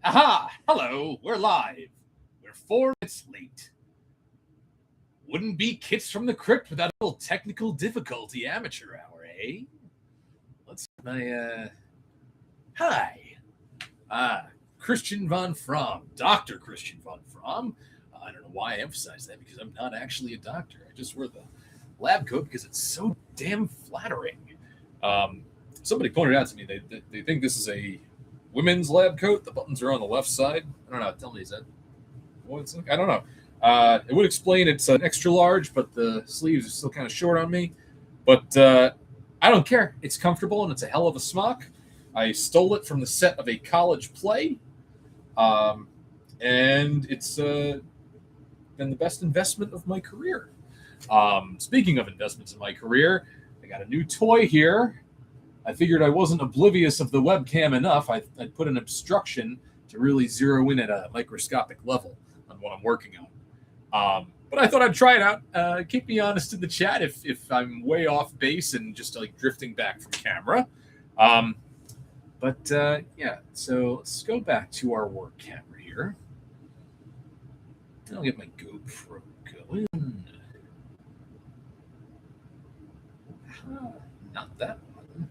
Aha! Hello, we're live. We're 4 minutes late. Wouldn't be Kits from the Crypt without a little technical difficulty amateur hour, eh? Let's get my, Hi. Christian von Fromm. Dr. Christian von Fromm. I don't know why I emphasize that because I'm not actually a doctor. I just wear the lab coat because it's so damn flattering. Um, Somebody pointed out to me they think this is a women's lab coat. The buttons are on the left side. I don't know. Tell me, is that what it's like? I don't know. It would explain it's an extra large, but the sleeves are still kind of short on me. But I don't care. It's comfortable and it's a hell of a smock. I stole it from the set of a college play, and it's been the best investment of my career. Speaking of investments in my career, I got a new toy here. I figured I wasn't oblivious of the webcam enough. I'd put an obstruction to really zero in at a microscopic level on what I'm working on. But I thought I'd try it out. Keep me honest in the chat if I'm way off base and just like drifting back from camera. Yeah, so let's go back to our work camera here. I'll get my GoPro going. Not that one.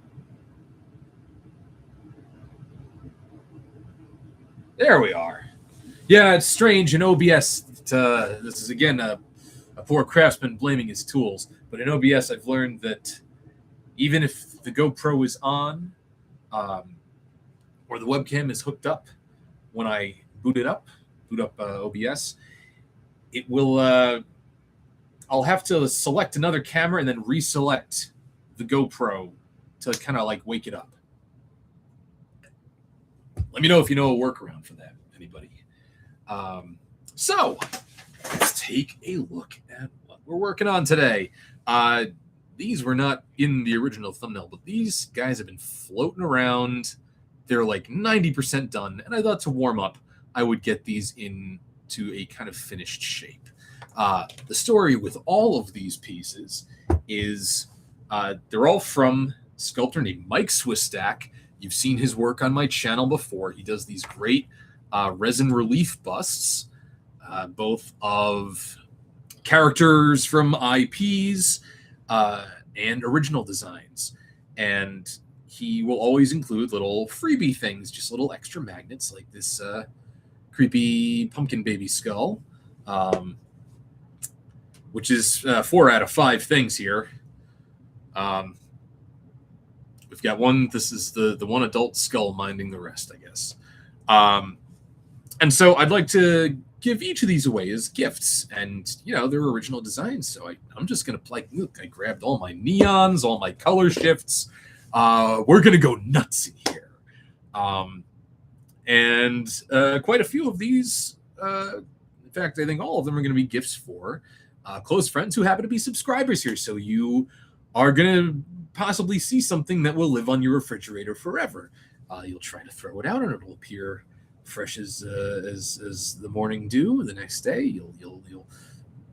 There we are. Yeah, it's strange in OBS. This is again a poor craftsman blaming his tools. But in OBS, I've learned that even if the GoPro is on, or the webcam is hooked up, when I boot up OBS, it will. I'll have to select another camera and then reselect the GoPro to kind of like wake it up. Let me know if you know a workaround for that, anybody. So let's take a look at what we're working on today. These were not in the original thumbnail, but these guys have been floating around. They're like 90% done, and I thought to warm up, I would get these into a kind of finished shape. The story with all of these pieces is they're all from a sculptor named Mike Swistack. You've seen his work on my channel before. He does these great resin relief busts, both of characters from IPs and original designs. And he will always include little freebie things, just little extra magnets like this creepy pumpkin baby skull, which is 4 out of 5 things here. We've got one. This is the one adult skull minding the rest, I guess. And so I'd like to give each of these away as gifts, and they're original designs. So I'm just gonna look. I grabbed all my neons, all my color shifts. We're gonna go nuts in here, and quite a few of these. In fact, I think all of them are going to be gifts for close friends who happen to be subscribers here. So you are going to possibly see something that will live on your refrigerator forever. You'll try to throw it out, and it'll appear fresh as the morning dew. The next day, you'll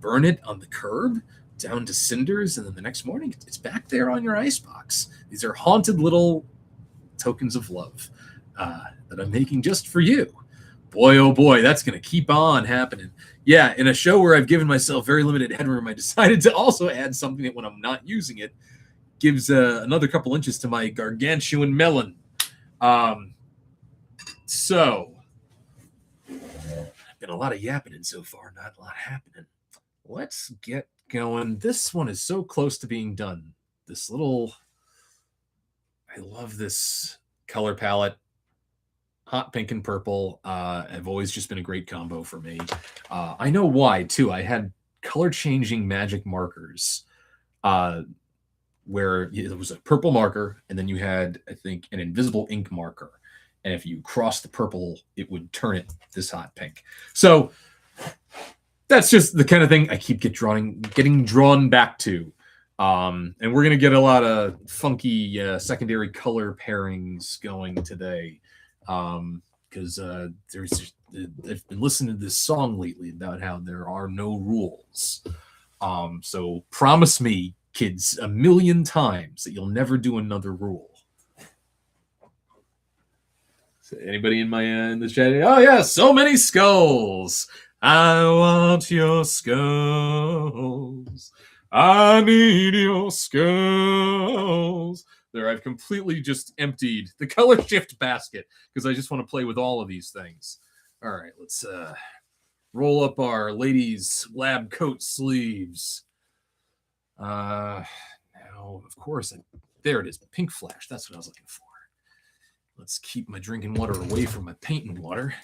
burn it on the curb down to cinders, and then the next morning, it's back there on your icebox. These are haunted little tokens of love that I'm making just for you. Boy, oh boy, that's going to keep on happening. Yeah, in a show where I've given myself very limited headroom, I decided to also add something that when I'm not using it, gives another couple inches to my gargantuan melon. So, been a lot of yapping so far, not a lot happening. Let's get going. This one is so close to being done. This little, I love this color palette. Hot pink and purple have always just been a great combo for me. I know why, too. I had color-changing magic markers where there was a purple marker, and then you had, I think, an invisible ink marker. And if you crossed the purple, it would turn it this hot pink. So that's just the kind of thing I keep getting drawn back to. And we're going to get a lot of funky secondary color pairings going today. Because I've been listening to this song lately about how there are no rules. So promise me, kids, 1,000,000 times that you'll never do another rule. Anybody in my in the chat? Oh yeah, so many skulls. I want your skulls. I need your skulls. There, I've completely just emptied the color shift basket because I just want to play with all of these things. All right, let's roll up our ladies' lab coat sleeves. Now, of course, there it is, pink flash. That's what I was looking for. Let's keep my drinking water away from my painting water.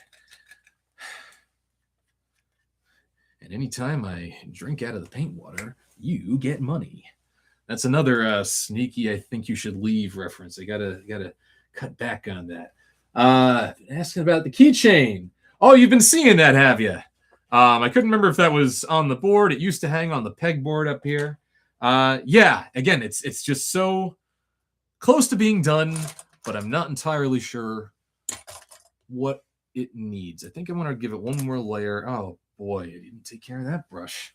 And anytime I drink out of the paint water, you get money. That's another sneaky I think you should leave reference. I gotta cut back on that. Asking about the keychain. Oh, you've been seeing that, have you? I couldn't remember if that was on the board. It used to hang on the pegboard up here. Yeah, again, it's just so close to being done, but I'm not entirely sure what it needs. I think I want to give it one more layer. Oh boy, I didn't take care of that brush.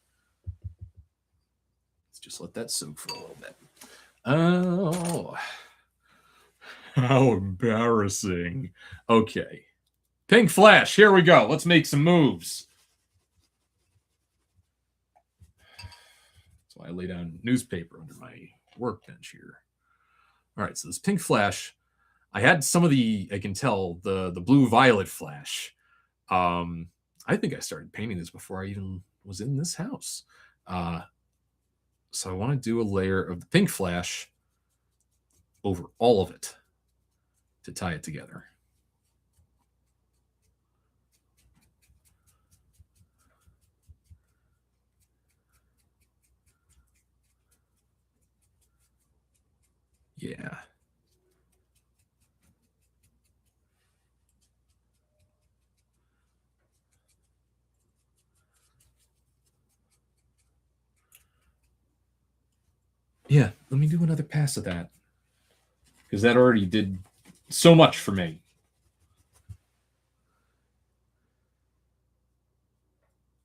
Let's just let that soak for a little bit. Oh, how embarrassing. Okay. Pink flash, here we go. Let's make some moves. So I lay down newspaper under my workbench here. All right, so this pink flash, I had some of the, I can tell, the blue-violet flash. I think I started painting this before I even was in this house. So I want to do a layer of the pink flash over all of it to tie it together. Yeah. Yeah, let me do another pass of that. Because that already did so much for me.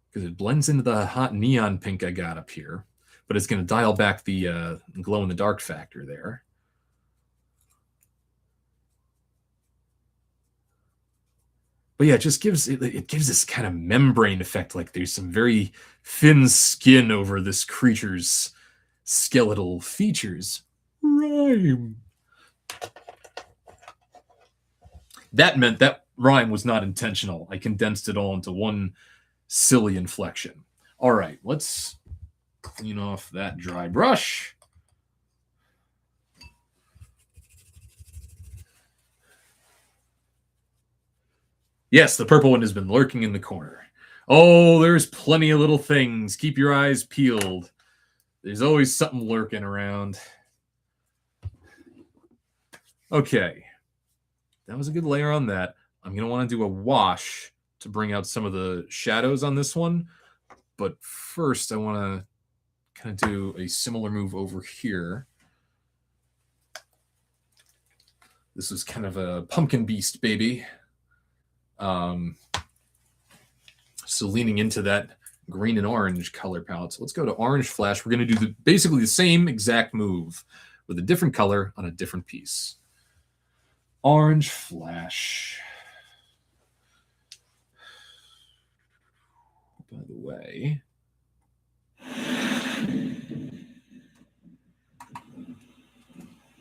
Because it blends into the hot neon pink I got up here. But it's going to dial back the glow-in-the-dark factor there. But yeah, it just gives it gives this kind of membrane effect, like there's some very thin skin over this creature's skeletal features. Rhyme. That meant that rhyme was not intentional. I condensed it all into one silly inflection. All right, let's clean off that dry brush. Yes, the purple one has been lurking in the corner. Oh, there's plenty of little things. Keep your eyes peeled. There's always something lurking around. Okay. That was a good layer on that. I'm going to want to do a wash to bring out some of the shadows on this one. But first, I want to kind of do a similar move over here. This was kind of a pumpkin beast, baby. So leaning into that green and orange color palette. So let's go to orange flash. We're going to do basically the same exact move with a different color on a different piece. Orange flash. By the way,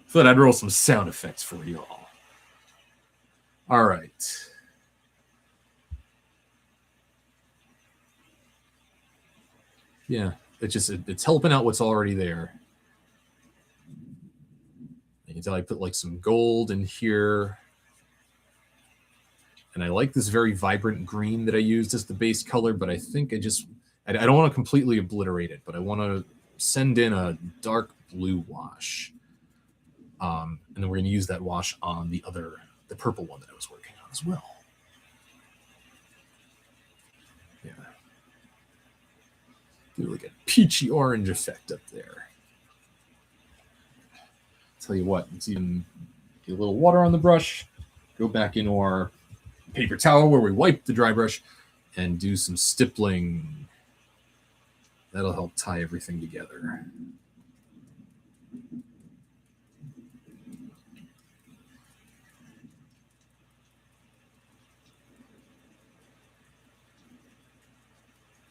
thought I'd roll some sound effects for you all. All right. Yeah, it's helping out what's already there. You can tell I put like some gold in here. And I like this very vibrant green that I used as the base color, but I think I don't want to completely obliterate it, but I want to send in a dark blue wash. And then we're going to use that wash on the purple one that I was working on as well. Yeah. Do like a peachy orange effect up there. Tell you what, let's even get a little water on the brush, go back into our paper towel where we wipe the dry brush, and do some stippling. That'll help tie everything together.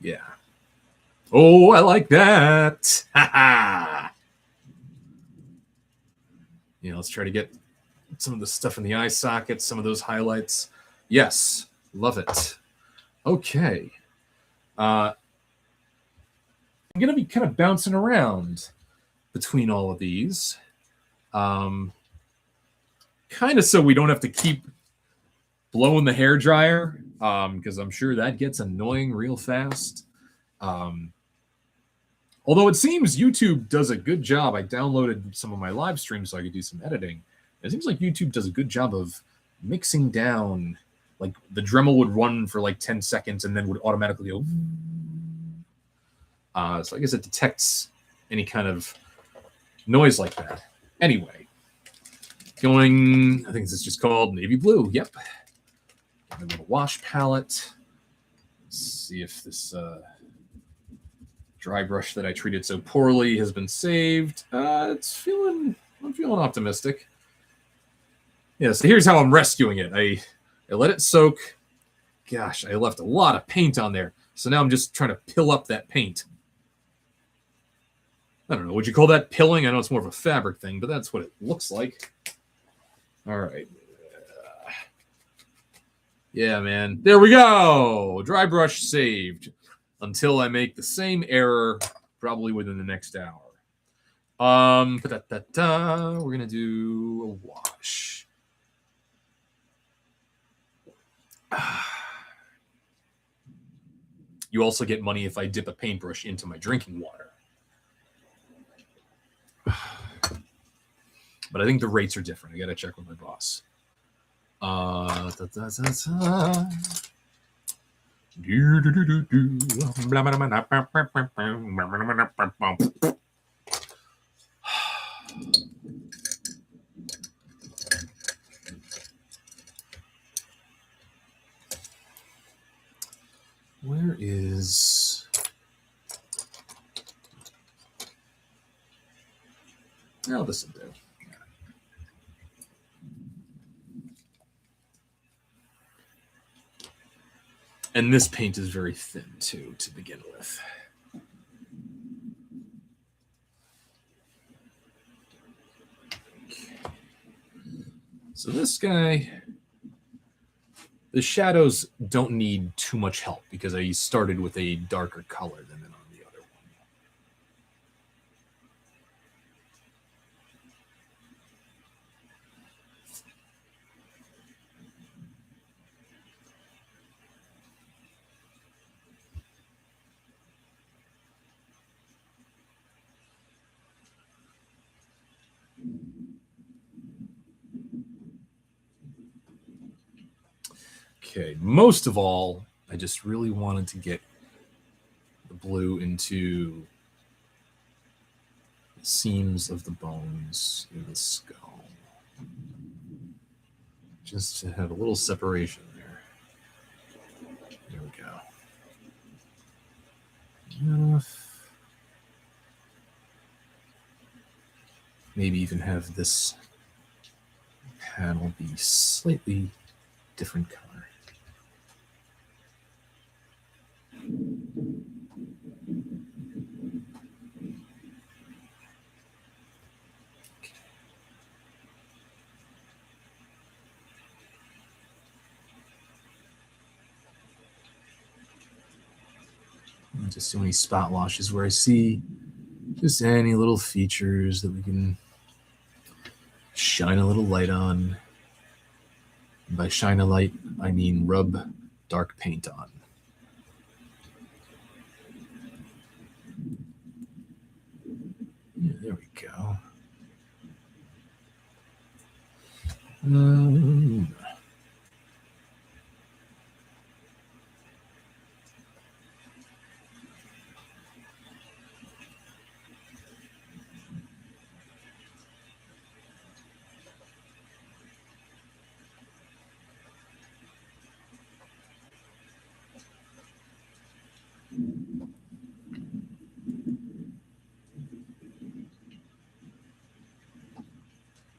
Yeah. Oh, I like that. Ha ha. Yeah, let's try to get some of the stuff in the eye sockets, some of those highlights. Yes, love it. Okay. I'm going to be kind of bouncing around between all of these. Kind of so we don't have to keep blowing the hair dryer, because I'm sure that gets annoying real fast. Although it seems YouTube does a good job. I downloaded some of my live streams so I could do some editing. It seems like YouTube does a good job of mixing down. Like the Dremel would run for like 10 seconds and then would automatically go. So I guess it detects any kind of noise like that. Anyway, I think this is just called navy blue. Yep. A little wash palette. Let's see if this dry brush that I treated so poorly has been saved. I'm feeling optimistic. Yeah, so here's how I'm rescuing it. I let it soak. Gosh, I left a lot of paint on there. So now I'm just trying to pill up that paint. I don't know. Would you call that pilling? I know it's more of a fabric thing, but that's what it looks like. All right. Yeah, man. There we go. Dry brush saved. Until I make the same error probably within the next hour. We're gonna do a wash. You also get money if I dip a paintbrush into my drinking water. But I think the rates are different. I gotta check with my boss. Where is... Oh, this will do. And this paint is very thin, too, to begin with. Okay. So this guy, the shadows don't need too much help because I started with a darker color than on the other one. Okay, most of all, I just really wanted to get the blue into the seams of the bones in the skull. Just to have a little separation there. There we go. Enough. Maybe even have this panel be slightly different color. Just do any spot washes where I see just any little features that we can shine a little light on. And by shine a light, I mean rub dark paint on. Yeah, there we go.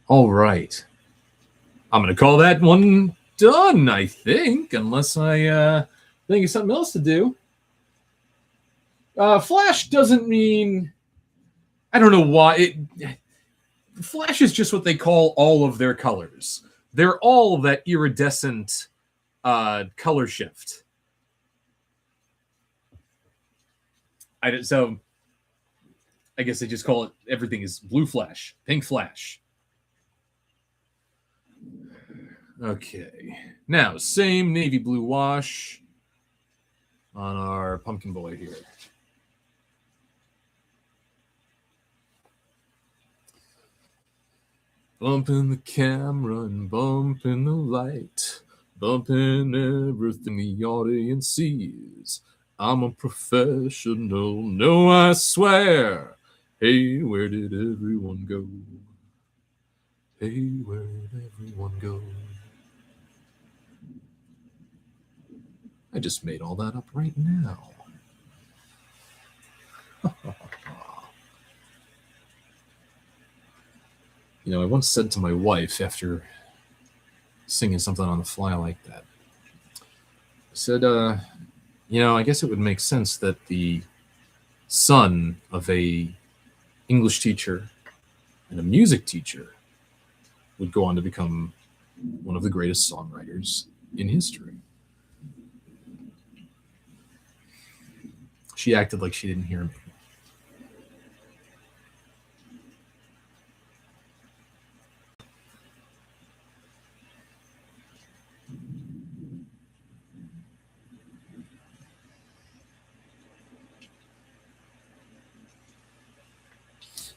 All right. I'm going to call that one done, I think, unless I think of something else to do. Flash doesn't mean... I don't know why. Flash is just what they call all of their colors. They're all that iridescent color shift. So I guess they just call it, everything is blue flash, pink flash. Okay. Now, same navy blue wash on our pumpkin boy here. Bumping the camera and bumping the light, bumping everything the audience sees. I'm a professional, no, I swear. Hey, where did everyone go? Hey, where did everyone go? I just made all that up right now. You know, I once said to my wife after singing something on the fly like that, I said, you know, I guess it would make sense that the son of a English teacher and a music teacher would go on to become one of the greatest songwriters in history. She acted like she didn't hear me.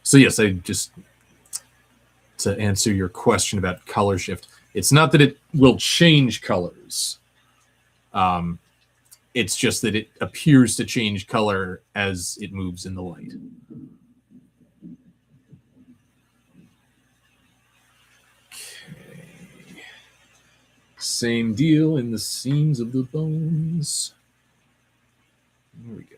So yes, I just, to answer your question about color shift, it's not that it will change colors. It's just that it appears to change color as it moves in the light. Okay. Same deal in the seams of the bones. Here we go.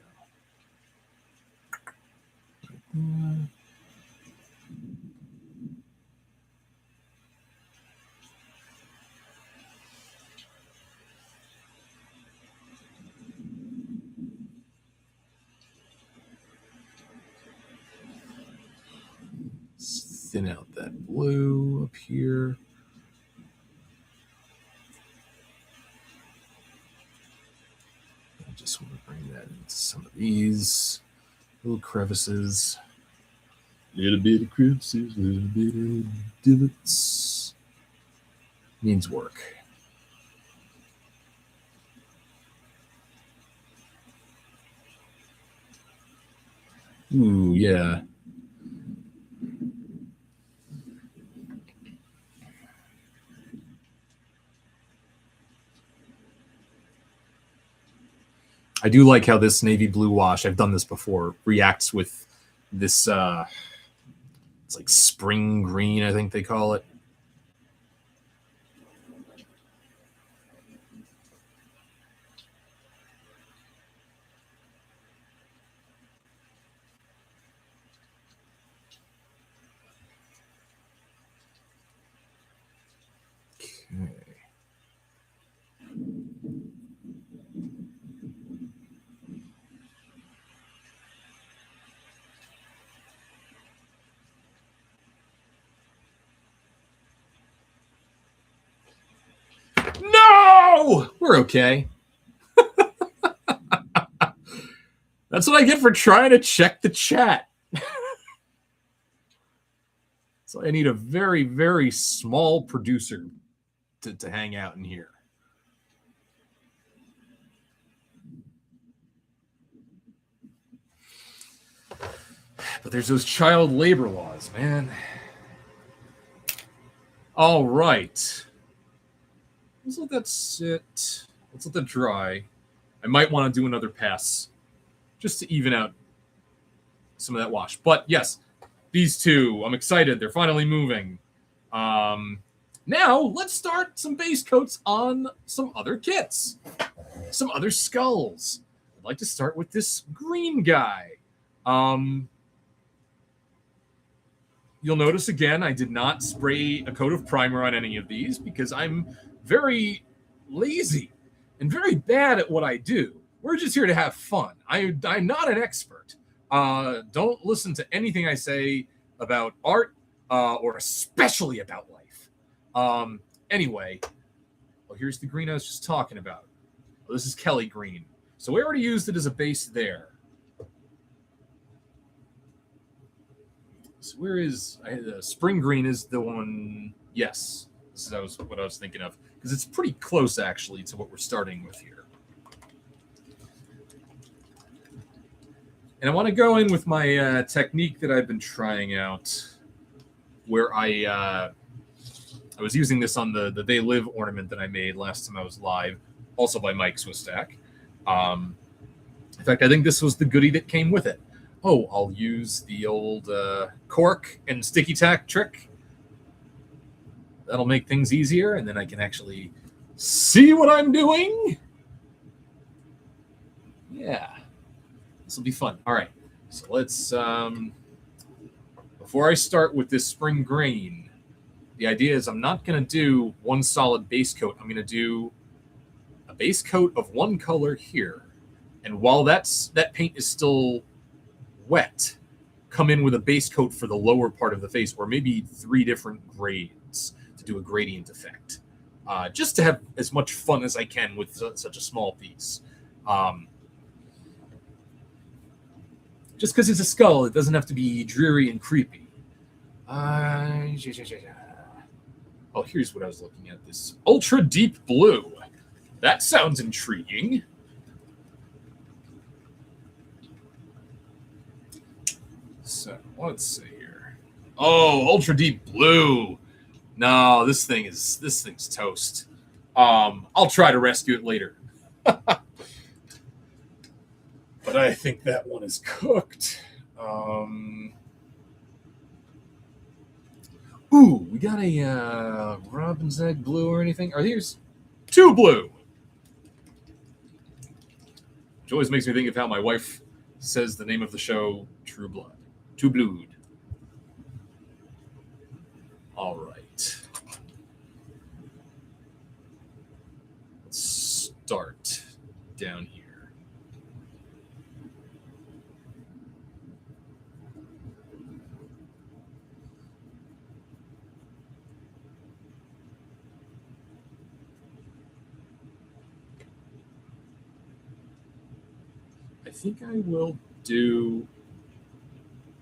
Thin out that blue up here. I just want to bring that into some of these little crevices. Little bit of crevices, little bit of divots. Needs work. Ooh, yeah. I do like how this navy blue wash, I've done this before, reacts with this, it's like spring green, I think they call it. Okay. No! We're okay. That's what I get for trying to check the chat. So I need a very, very small producer to hang out in here. But there's those child labor laws, man. All right. Let's let that sit. Let's let that dry. I might want to do another pass just to even out some of that wash. But yes, these two, I'm excited. They're finally moving. Now, let's start some base coats on some other kits, some other skulls. I'd like to start with this green guy. You'll notice again, I did not spray a coat of primer on any of these because I'm very lazy and very bad at what I do. We're just here to have fun. I'm not an expert. Don't listen to anything I say about art or especially about life. Anyway, well, here's the green I was just talking about. Well, this is Kelly green. So we already used it as a base there. So where is spring green is the one? Yes, this is what I was thinking of because it's pretty close actually to what we're starting with here. And I want to go in with my technique that I've been trying out, where I was using this on the They Live ornament that I made last time I was live, also by Mike Swistack. In fact, I think this was the goodie that came with it. Oh, I'll use the old cork and sticky tack trick. That'll make things easier, and then I can actually see what I'm doing. Yeah, this will be fun. All right, so let's, before I start with this spring green, the idea is I'm not going to do one solid base coat. I'm going to do a base coat of one color here. And while that paint is still wet, come in with a base coat for the lower part of the face, or maybe 3 different grades to do a gradient effect. Just to have as much fun as I can with such a small piece. Just because it's a skull, it doesn't have to be dreary and creepy. Oh, here's what I was looking at. This ultra deep blue. That sounds intriguing. So let's see here. Oh, ultra deep blue. No, this thing's toast. I'll try to rescue it later. But I think that one is cooked. Ooh, we got a robin's egg blue or anything? Are these 2 blue? Which always makes me think of how my wife says the name of the show, True Blood. 2 Blood. All right. Let's start down here. I think I will do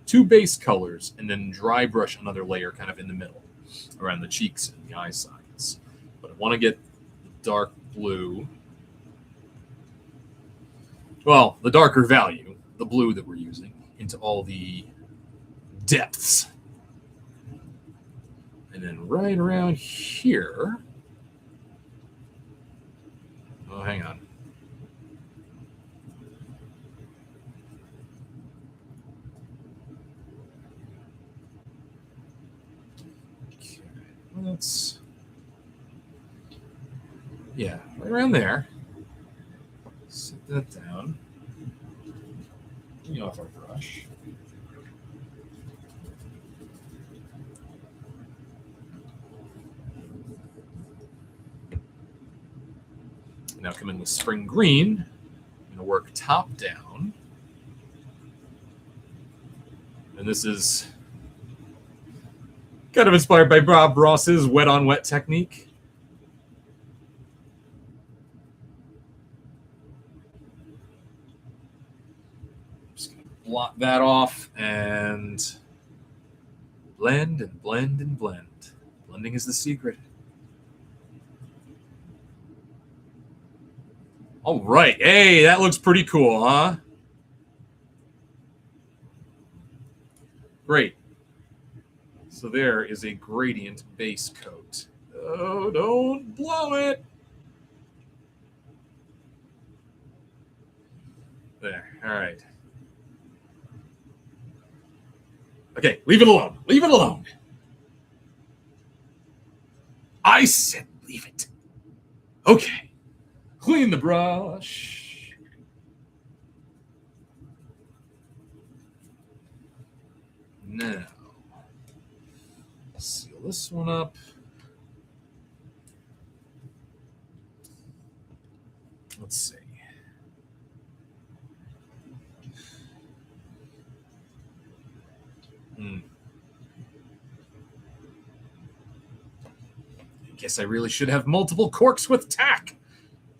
2 base colors and then dry brush another layer kind of in the middle around the cheeks and the eye sides. But I want to get the dark blue. Well, the darker value, the blue that we're using, into all the depths. And then right around here. Oh, hang on. Let's, yeah, right around there. Set that down. Bring off our brush. Now come in with spring green. I'm going to work top down. And this is kind of inspired by Bob Ross's wet on wet technique. Just going to blot that off and blend and blend and blend. Blending is the secret. All right. Hey, that looks pretty cool, huh? Great. So there is a gradient base coat. Oh, don't blow it. There. All right. Okay, leave it alone. Leave it alone. I said leave it. Okay. Clean the brush. Now, seal this one up. Let's see. Guess I really should have multiple corks with tack.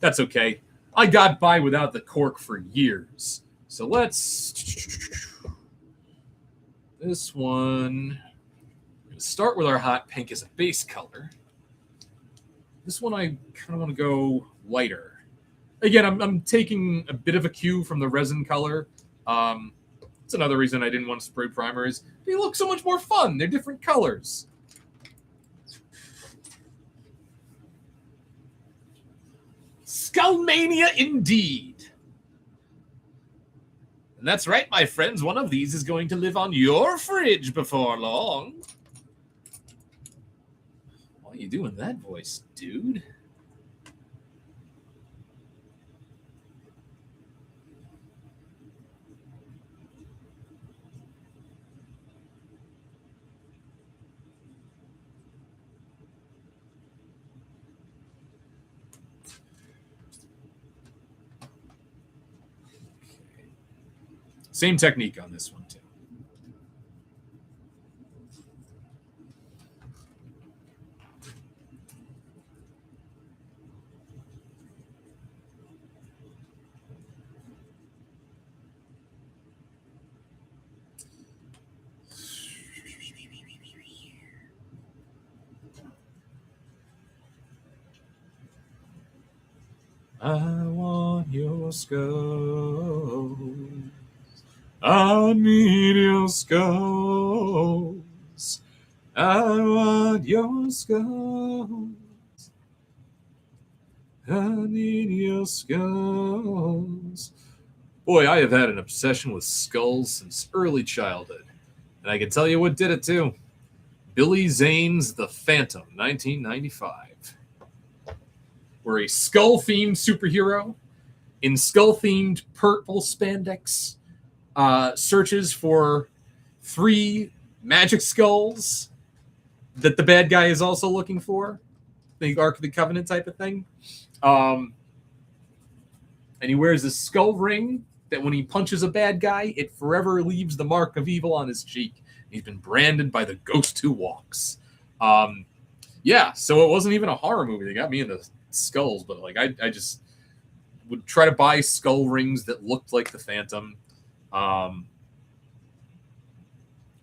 That's okay. I got by without the cork for years. So let's... This one... We're going to start with our hot pink as a base color. This one I kind of want to go lighter. Again, I'm taking a bit of a cue from the resin color. It's another reason I didn't want to spray primers. They look so much more fun. They're different colors. Skullmania indeed. And that's right, my friends. One of these is going to live on your fridge before long. Why are you doing that voice, dude? Same technique on this one, too. I want your skulls. I need your skulls. I want your skulls. I need your skulls. Boy, I have had an obsession with skulls since early childhood. And I can tell you what did it too. Billy Zane's The Phantom, 1995. We're a skull-themed superhero in skull-themed purple spandex. Searches for 3 magic skulls that the bad guy is also looking for. The Ark of the Covenant type of thing. And he wears a skull ring that when he punches a bad guy, it forever leaves the mark of evil on his cheek. He's been branded by the ghost who walks. Yeah, so it wasn't even a horror movie. They got me into skulls, but like I just would try to buy skull rings that looked like the Phantom,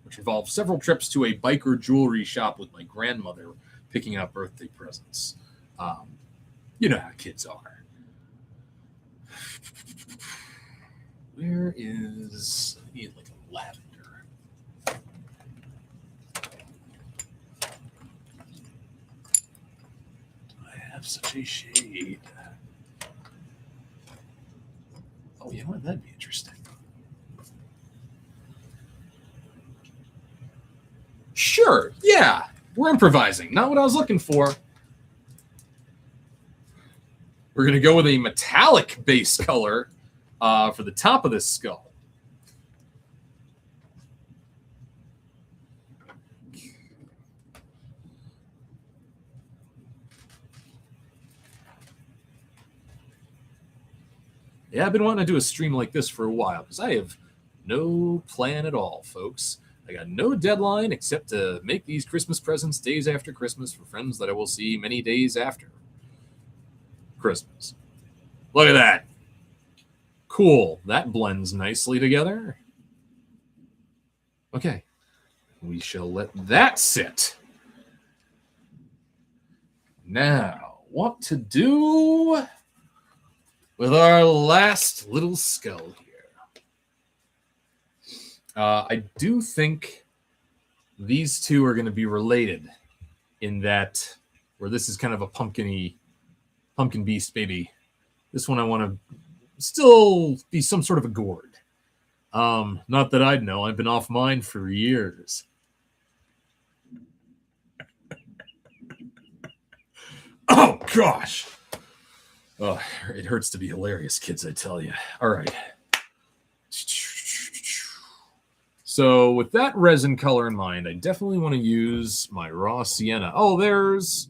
which involved several trips to a biker jewelry shop with my grandmother picking out birthday presents. You know how kids are. Where is... I need like a lavender. I have such a shade. Oh, you know what? That'd be interesting. Sure, yeah. We're improvising. Not what I was looking for. We're going to go with a metallic base color for the top of this skull. Yeah, I've been wanting to do a stream like this for a while because I have no plan at all, folks. I got no deadline except to make these Christmas presents days after Christmas for friends that I will see many days after Christmas. Look at that. Cool. That blends nicely together. Okay. We shall let that sit. Now, what to do with our last little skull here? I do think these two are going to be related in that where this is kind of a pumpkin beast baby. This one I want to still be some sort of a gourd. Not that I'd know. I've been off mine for years. Oh, gosh. Oh, it hurts to be hilarious, kids, I tell you. All right. So with that resin color in mind, I definitely want to use my raw sienna. Oh, there's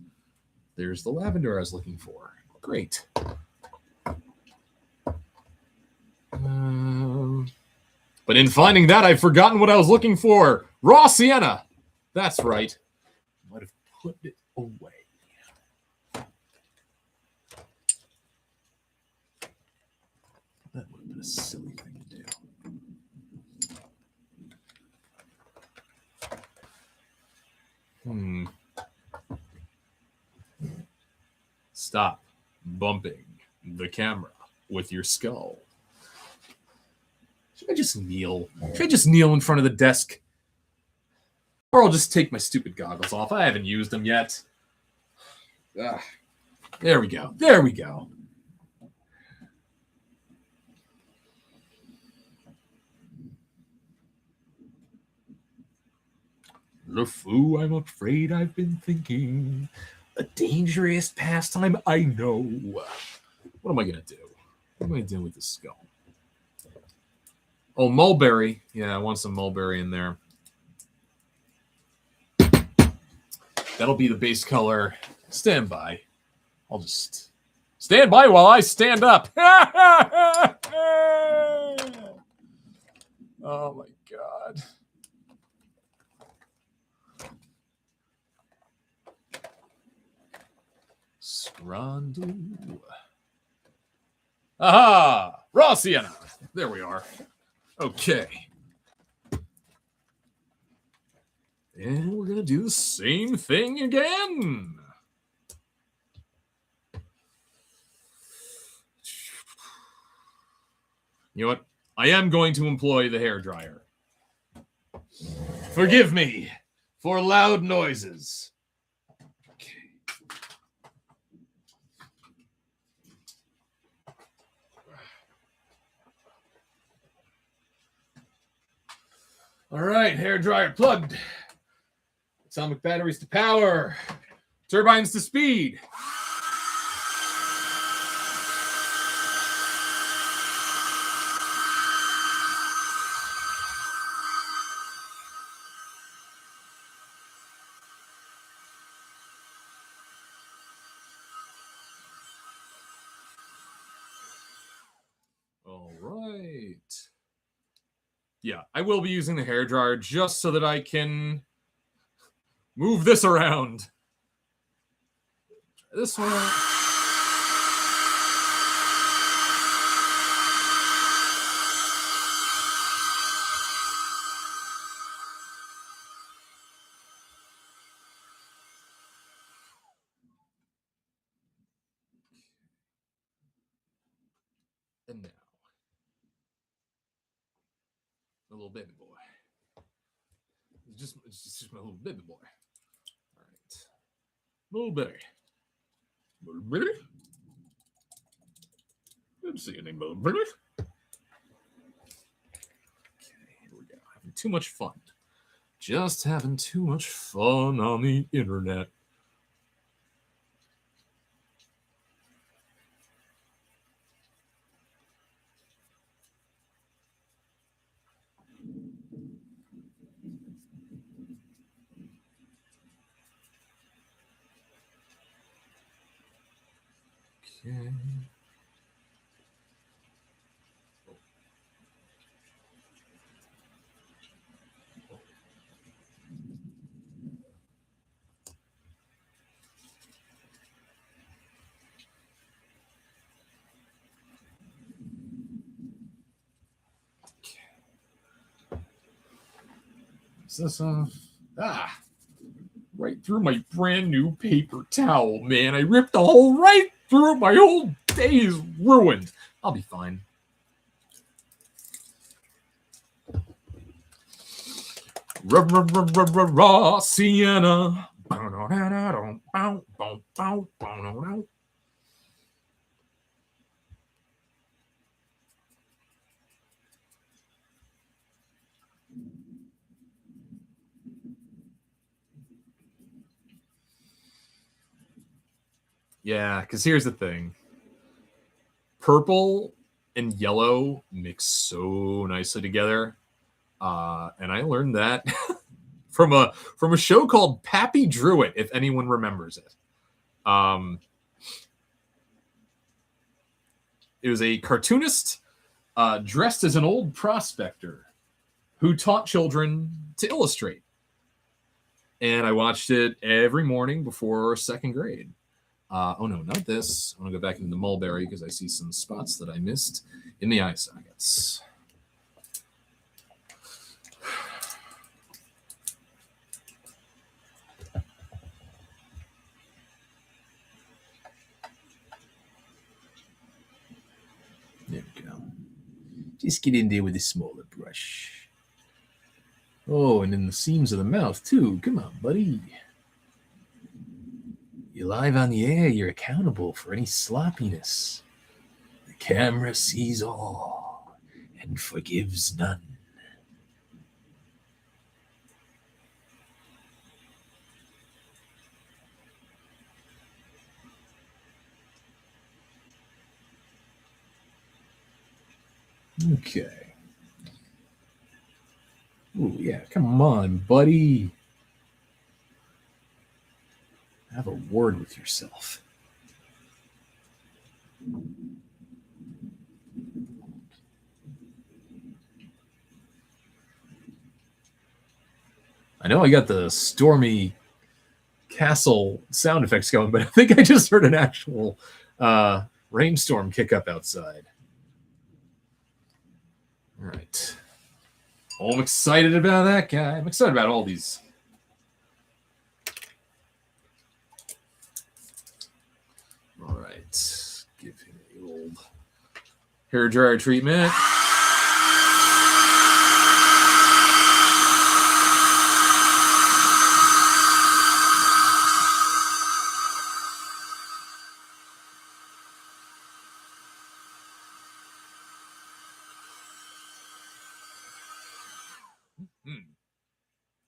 the lavender I was looking for. Great. But But in finding that, I've forgotten what I was looking for. Raw sienna. That's right. Might have put it away. That would have been a silly thing to do. Stop bumping the camera with your skull. Should I just kneel? Should I just kneel in front of the desk? Or I'll just take my stupid goggles off. I haven't used them yet. There we go. There we go. LeFou, I'm afraid I've been thinking. A dangerous pastime, I know. What am I going to do? What am I going to do with the skull? Oh, mulberry. Yeah, I want some mulberry in there. That'll be the base color. Stand by. I'll just stand by while I stand up. Oh, my God. Scrandoo. Aha! Raw sienna. There we are. Okay. And we're going to do the same thing again. You know what? I am going to employ the hairdryer. Forgive me for loud noises. All right, hairdryer plugged. Atomic batteries to power. Turbines to speed. All right. Yeah, I will be using the hairdryer just so that I can move this around. This one. And now. A little baby boy. It's just my little baby boy. All right. Little bitty. Little bitty. Didn't see any little bitty. Okay, here we go. Having too much fun. Just having too much fun on the internet. Okay. Is this right through my brand new paper towel, man. I ripped a hole right through it. My whole day is ruined. I'll be fine. Raw sienna. Yeah, because here's the thing. Purple and yellow mix so nicely together. And I learned that from a show called Pappy Drew It, if anyone remembers it. It was a cartoonist dressed as an old prospector who taught children to illustrate. And I watched it every morning before second grade. Oh no, not this. I'm gonna go back into the mulberry because I see some spots that I missed in the eye sockets. There we go. Just get in there with a smaller brush. Oh, and in the seams of the mouth too. Come on, buddy. You're live on the air. You're accountable for any sloppiness. The camera sees all and forgives none. Okay. Ooh, yeah, come on, buddy. Have a word with yourself. I know I got the stormy castle sound effects going, but I think I just heard an actual rainstorm kick up outside. All right. Oh, I'm excited about that guy. I'm excited about all these. All right. Give him the old hair dryer treatment.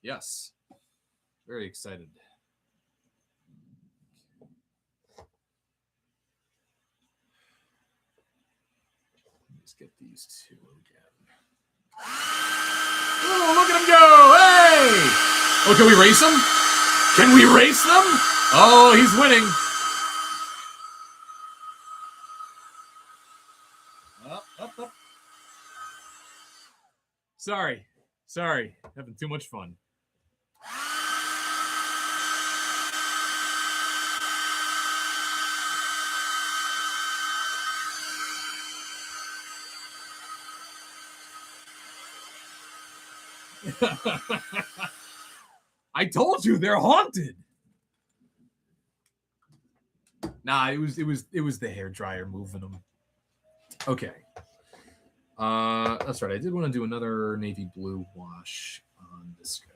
Yes. Very excited. Let's get these two again. Oh, look at him go! Hey! Oh, can we race him? Can we race them? Oh, he's winning. Up. Sorry. Having too much fun. I told you they're haunted. Nah, it was the hair dryer moving them. Okay. That's right. I did want to do another navy blue wash on this guy.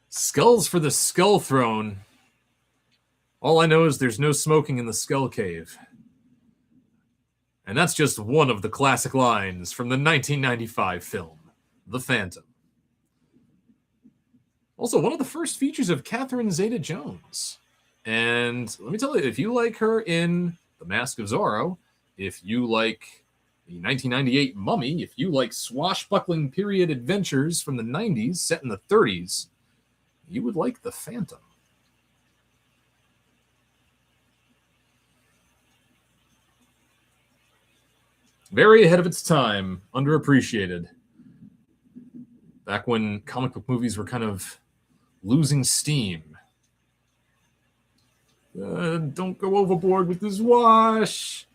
Skulls for the Skull Throne. All I know is there's no smoking in the Skull Cave. And that's just one of the classic lines from the 1995 film, The Phantom. Also, one of the first features of Catherine Zeta-Jones. And let me tell you, if you like her in The Mask of Zorro, if you like the 1998 Mummy, if you like swashbuckling period adventures from the 90s set in the 30s, you would like The Phantom. Very ahead of its time, underappreciated. Back when comic book movies were kind of losing steam. Don't go overboard with this wash.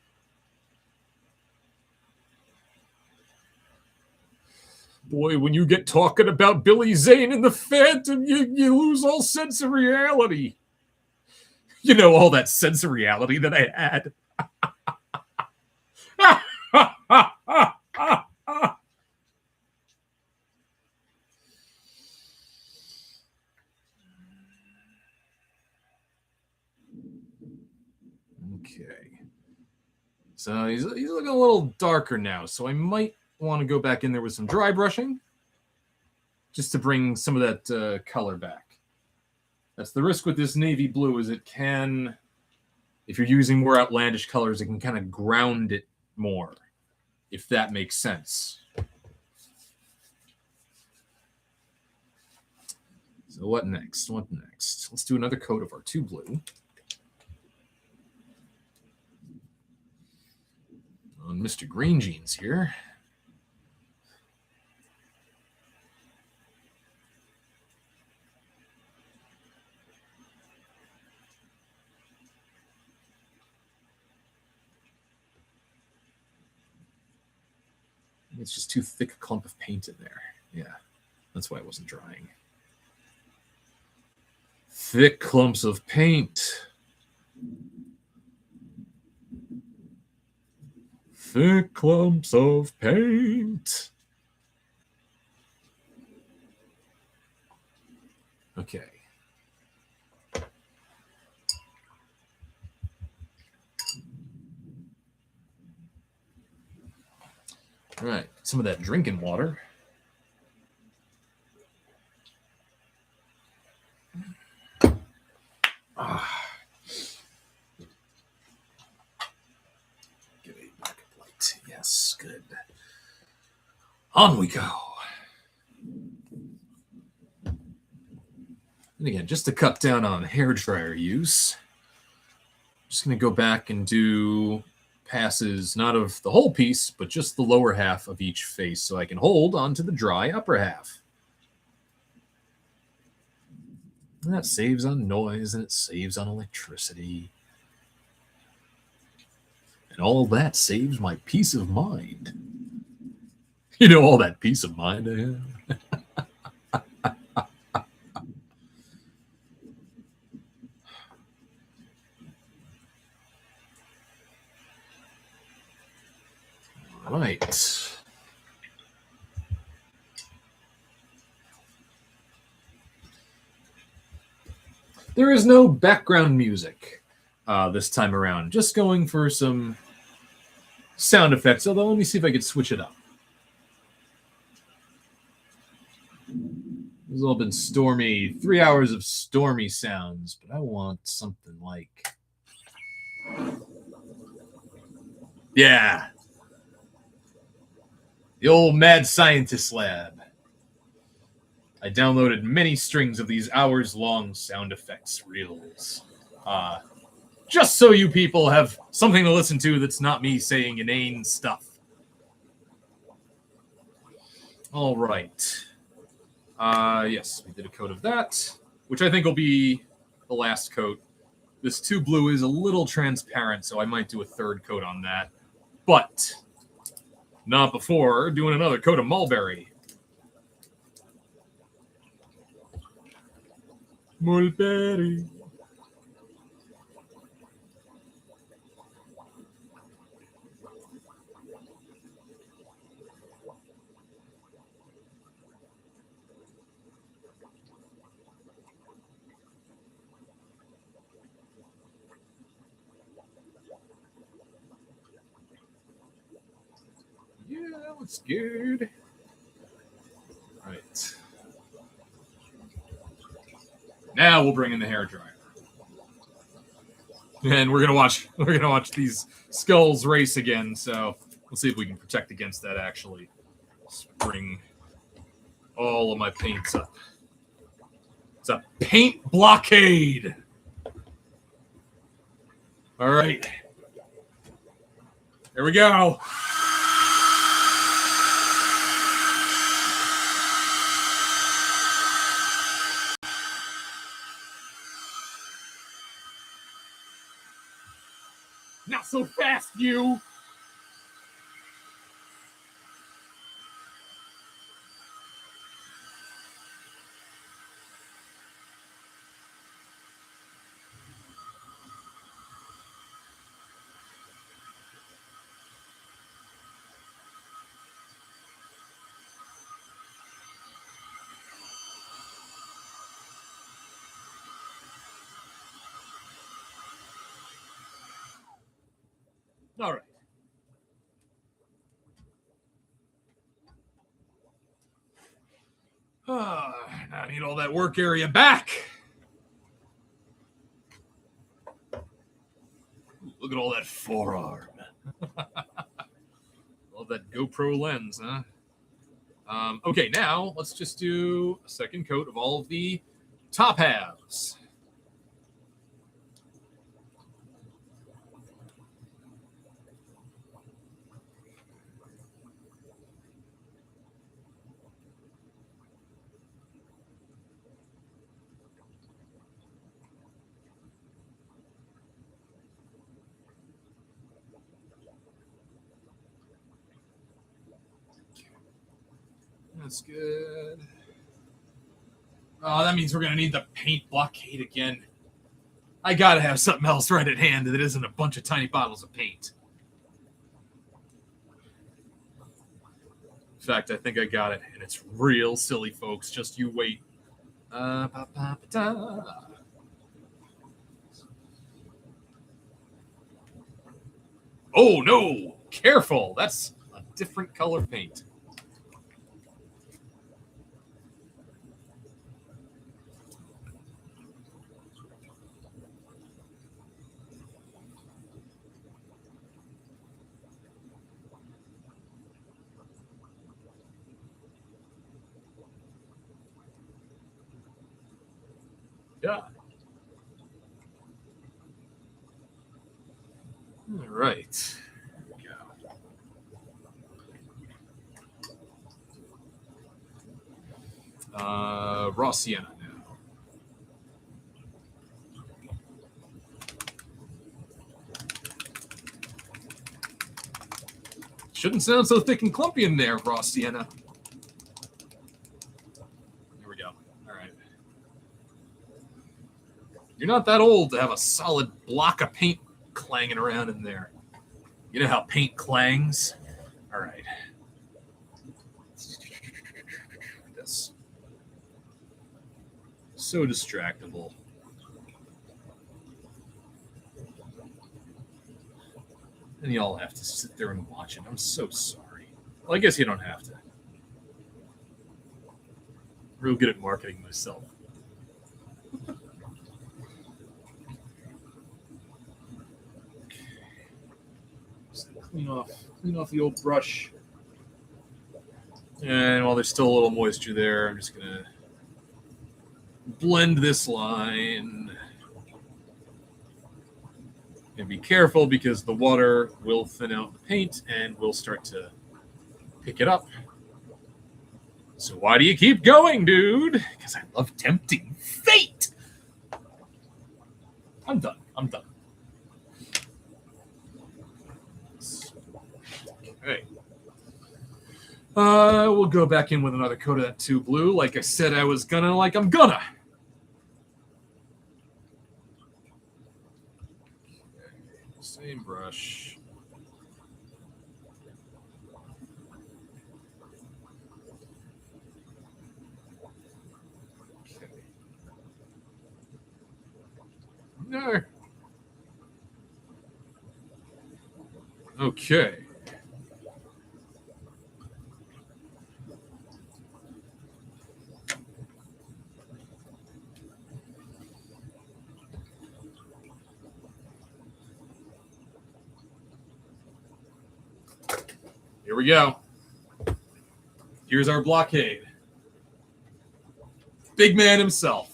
Boy, when you get talking about Billy Zane and the Phantom, you lose all sense of reality. You know, all that sense of reality that I had. So he's looking a little darker now, so I might want to go back in there with some dry brushing just to bring some of that color back. That's the risk with this navy blue, is it can, if you're using more outlandish colors, it can kind of ground it more, if that makes sense. So what next? What next? Let's do another coat of our 2 blue. On Mr. Green Jeans here. It's just too thick a clump of paint in there. Yeah, that's why it wasn't drying. Thick clumps of paint. Thick clumps of paint. Okay. All right, some of that drinking water. Give a bucket light. Yes, good. On we go. And again, just to cut down on hairdryer use, I'm just going to go back and do passes, not of the whole piece, but just the lower half of each face so I can hold onto the dry upper half. And that saves on noise and it saves on electricity. And all that saves my peace of mind. You know, all that peace of mind I have. All right. There is no background music this time around. Just going for some sound effects. Although, let me see if I could switch it up. It's all been stormy, 3 hours of stormy sounds, but I want something like, yeah, the old mad scientist lab. I downloaded many strings of these hours-long sound effects reels. Just so you people have something to listen to that's not me saying inane stuff. All right. Yes, we did a coat of that, which I think will be the last coat. This 2 blue is a little transparent, so I might do a 3rd coat on that. But not before doing another coat of mulberry. Mulberry. Yeah, that looks good. All right. Now we'll bring in the hairdryer. And we're gonna watch these skulls race again, so we'll see if we can protect against that actually. Let's bring all of my paints up. It's a paint blockade. All right. Here we go. Not so fast, you. All right. I need all that work area back. Look at all that forearm. Love that GoPro lens, huh? Okay, now let's just do a second coat of all of the top halves. That's good. Oh, that means we're going to need the paint blockade again. I got to have something else right at hand that isn't a bunch of tiny bottles of paint. In fact, I think I got it, and it's real silly, folks. Just you wait. Oh, no! Careful! That's a different color paint. Yeah. All right. Here we go. Raw sienna now. Shouldn't sound so thick and clumpy in there, raw sienna. Here we go. All right. You're not that old to have a solid block of paint clanging around in there. You know how paint clangs? All right. That's so distractible. And y'all have to sit there and watch it. I'm so sorry. Well, I guess you don't have to. Real good at marketing myself. Clean off the old brush. And while there's still a little moisture there, I'm just gonna blend this line. And be careful because the water will thin out the paint and we'll start to pick it up. So why do you keep going, dude? Because I love tempting fate. I'm done. Okay. We'll go back in with another coat of that 2 blue. Like I said, I was gonna, like I'm gonna. Okay. Same brush. Okay. No. Okay. Here we go. Here's our blockade. Big man himself.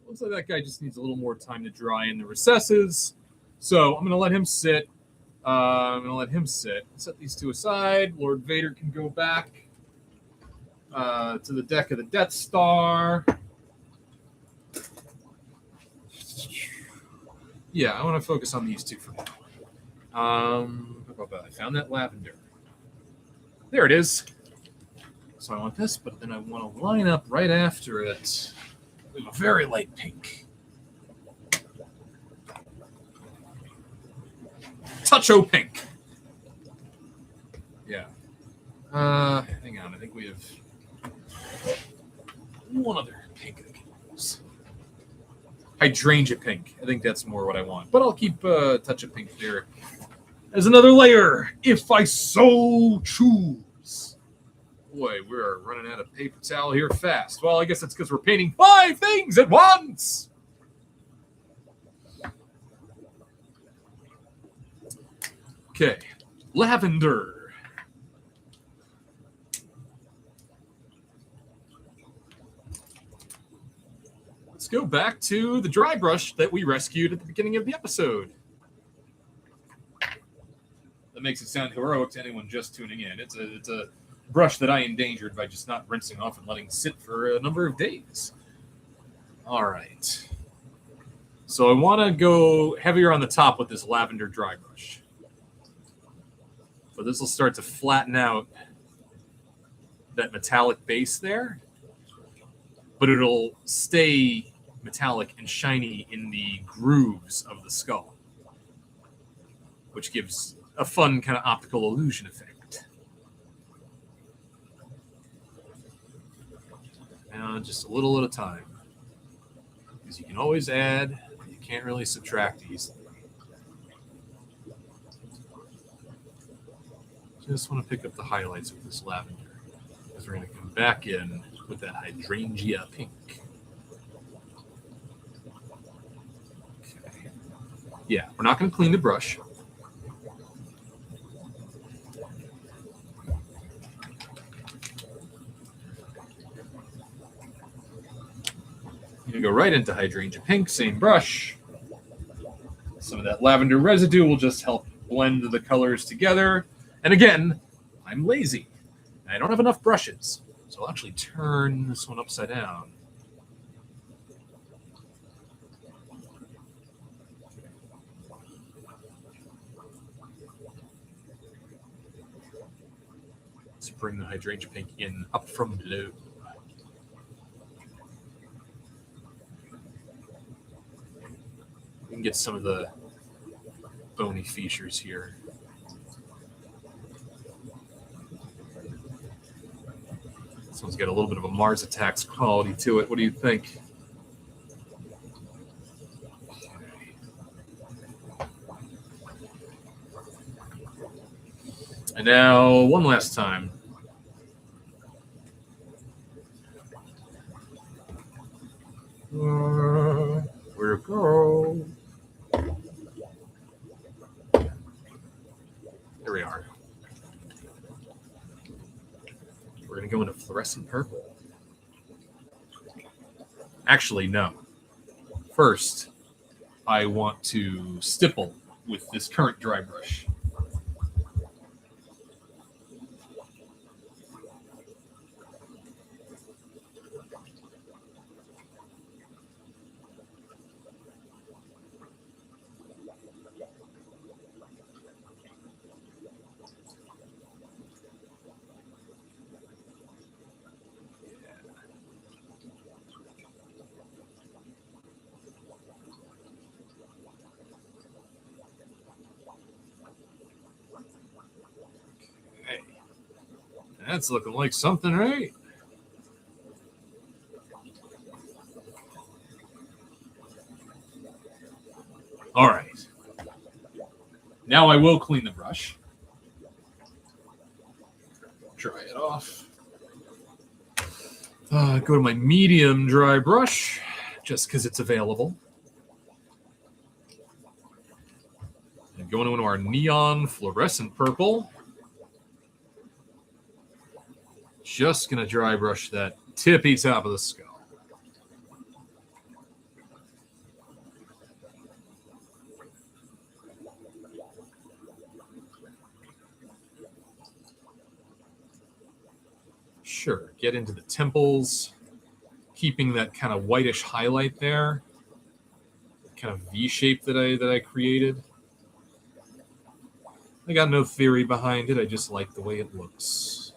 Looks like that guy just needs a little more time to dry in the recesses. So I'm going to let him sit. Set these 2 aside. Lord Vader can go back to the deck of the Death Star. Yeah, I want to focus on these 2 for now. I found that lavender. There it is. So I want this, but then I want to line up right after it with a very light pink. Touch-o pink. Yeah. Hang on. I think we have one other pink I can use. Hydrangea pink. I think that's more what I want. But I'll keep touch of pink there as another layer, if I so choose. Boy, we're running out of paper towel here fast. Well, I guess that's because we're painting 5 things at once. Okay, lavender. Let's go back to the dry brush that we rescued at the beginning of the episode. That makes it sound heroic to anyone just tuning in. It's a brush that I endangered by just not rinsing off and letting it sit for a number of days. All right. So I want to go heavier on the top with this lavender dry brush. But this will start to flatten out that metallic base there. But it'll stay metallic and shiny in the grooves of the skull, which gives a fun kind of optical illusion effect. And just a little at a time, because you can always add, you can't really subtract easily. Just want to pick up the highlights with this lavender, because we're going to come back in with that hydrangea pink. Okay. Yeah, we're not going to clean the brush. You go right into hydrangea pink, same brush. Some of that lavender residue will just help blend the colors together. And again, I'm lazy. I don't have enough brushes. So I'll actually turn this one upside down. Let's bring the hydrangea pink in up from below. We can get some of the bony features here. This one's got a little bit of a Mars Attacks quality to it. What do you think? And now, one last time. Where to go? Here we are. We're going to go into fluorescent purple. Actually, no. First, I want to stipple with this current dry brush. That's looking like something, right? All right. Now I will clean the brush. Dry it off. Go to my medium dry brush, just because it's available. And going into our neon fluorescent purple. Just going to dry brush that tippy top of the skull. Sure, get into the temples, keeping that kind of whitish highlight there, kind of V shape that I created. I got no theory behind it. I just like the way it looks.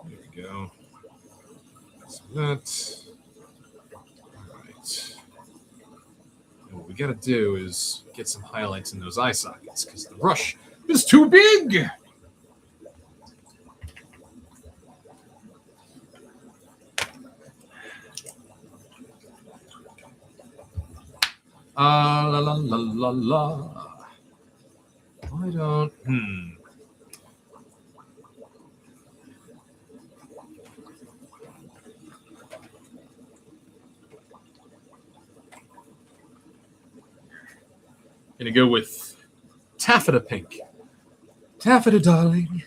There we go. So that. All right. And what we got to do is get some highlights in those eye sockets because the brush is too big. La la la la la. I don't. Gonna go with taffeta pink. Taffeta, darling.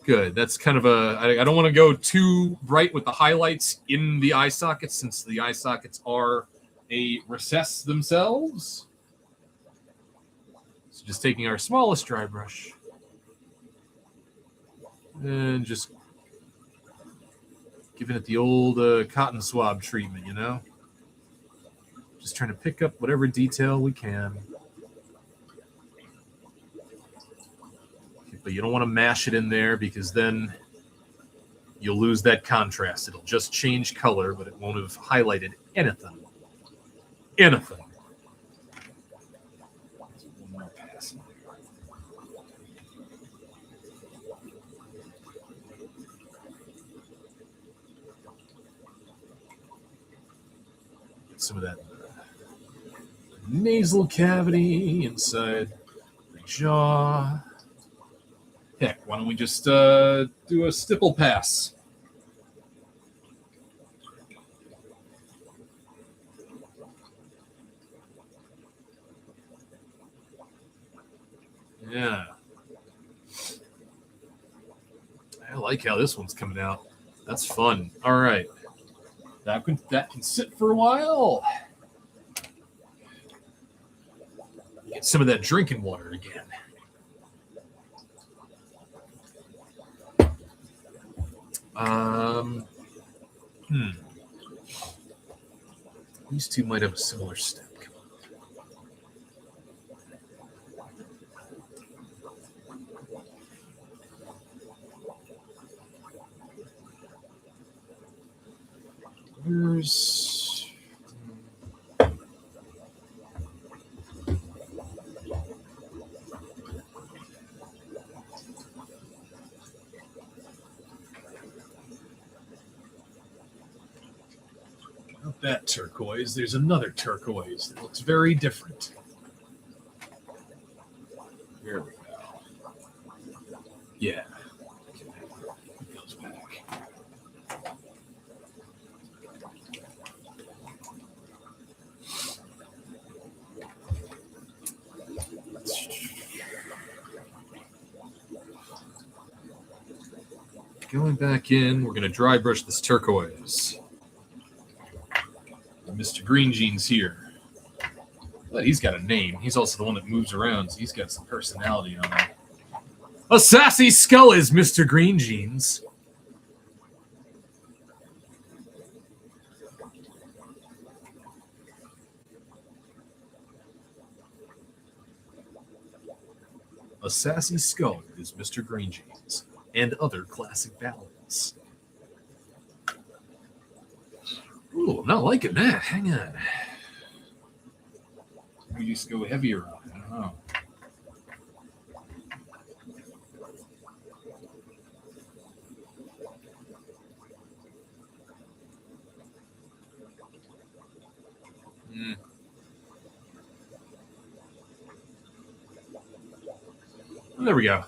Good. That's kind of a. I don't want to go too bright with the highlights in the eye sockets since the eye sockets are a recess themselves. So just taking our smallest dry brush and just giving it the old cotton swab treatment, you know? Just trying to pick up whatever detail we can. But you don't want to mash it in there because then you'll lose that contrast. It'll just change color, but it won't have highlighted anything. Anything. One more pass. Get some of that nasal cavity inside the jaw. Heck, why don't we just do a stipple pass? Yeah. I like how this one's coming out. That's fun. All right. That can sit for a while. Get some of that drinking water again. These two might have a similar step. Where's not that turquoise? There's another turquoise that looks very different. There we go. Yeah. It goes back. Going back in, we're going to dry brush this turquoise. Mr. Green Jeans here. But he's got a name. He's also the one that moves around, so he's got some personality on him. A sassy skull is Mr. Green Jeans. A sassy skull is Mr. Green Jeans and other classic ballads. Ooh, I'm not liking that. Hang on. We just go heavier on it. I don't know. There we go.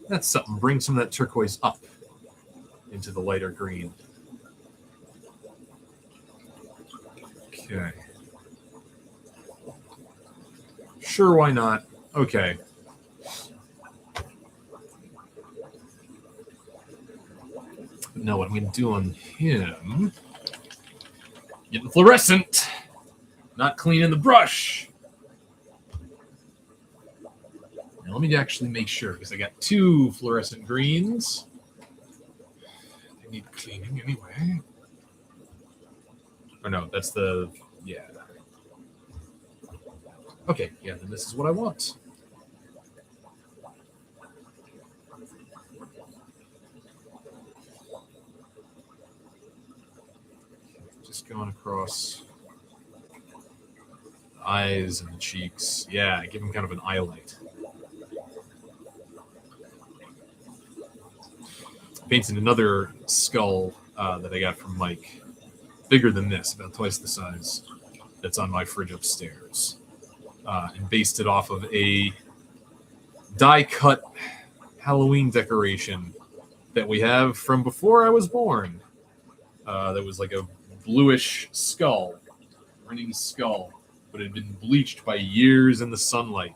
That's something. Bring some of that turquoise up into the lighter green. Okay. Sure, why not? Okay. Now what I'm going to do on him... Getting fluorescent. Not cleaning the brush. Now let me actually make sure, because I got two fluorescent greens. They need cleaning anyway. Or no, that's the... Yeah. Okay, yeah, then this is what I want. Just going across the eyes and the cheeks. Yeah, give him kind of an highlight. Painted another skull that I got from Mike. Bigger than this, about twice the size. That's on my fridge upstairs. And based it off of a die-cut Halloween decoration that we have from before I was born. That was like a bluish skull, running skull, but it had been bleached by years in the sunlight.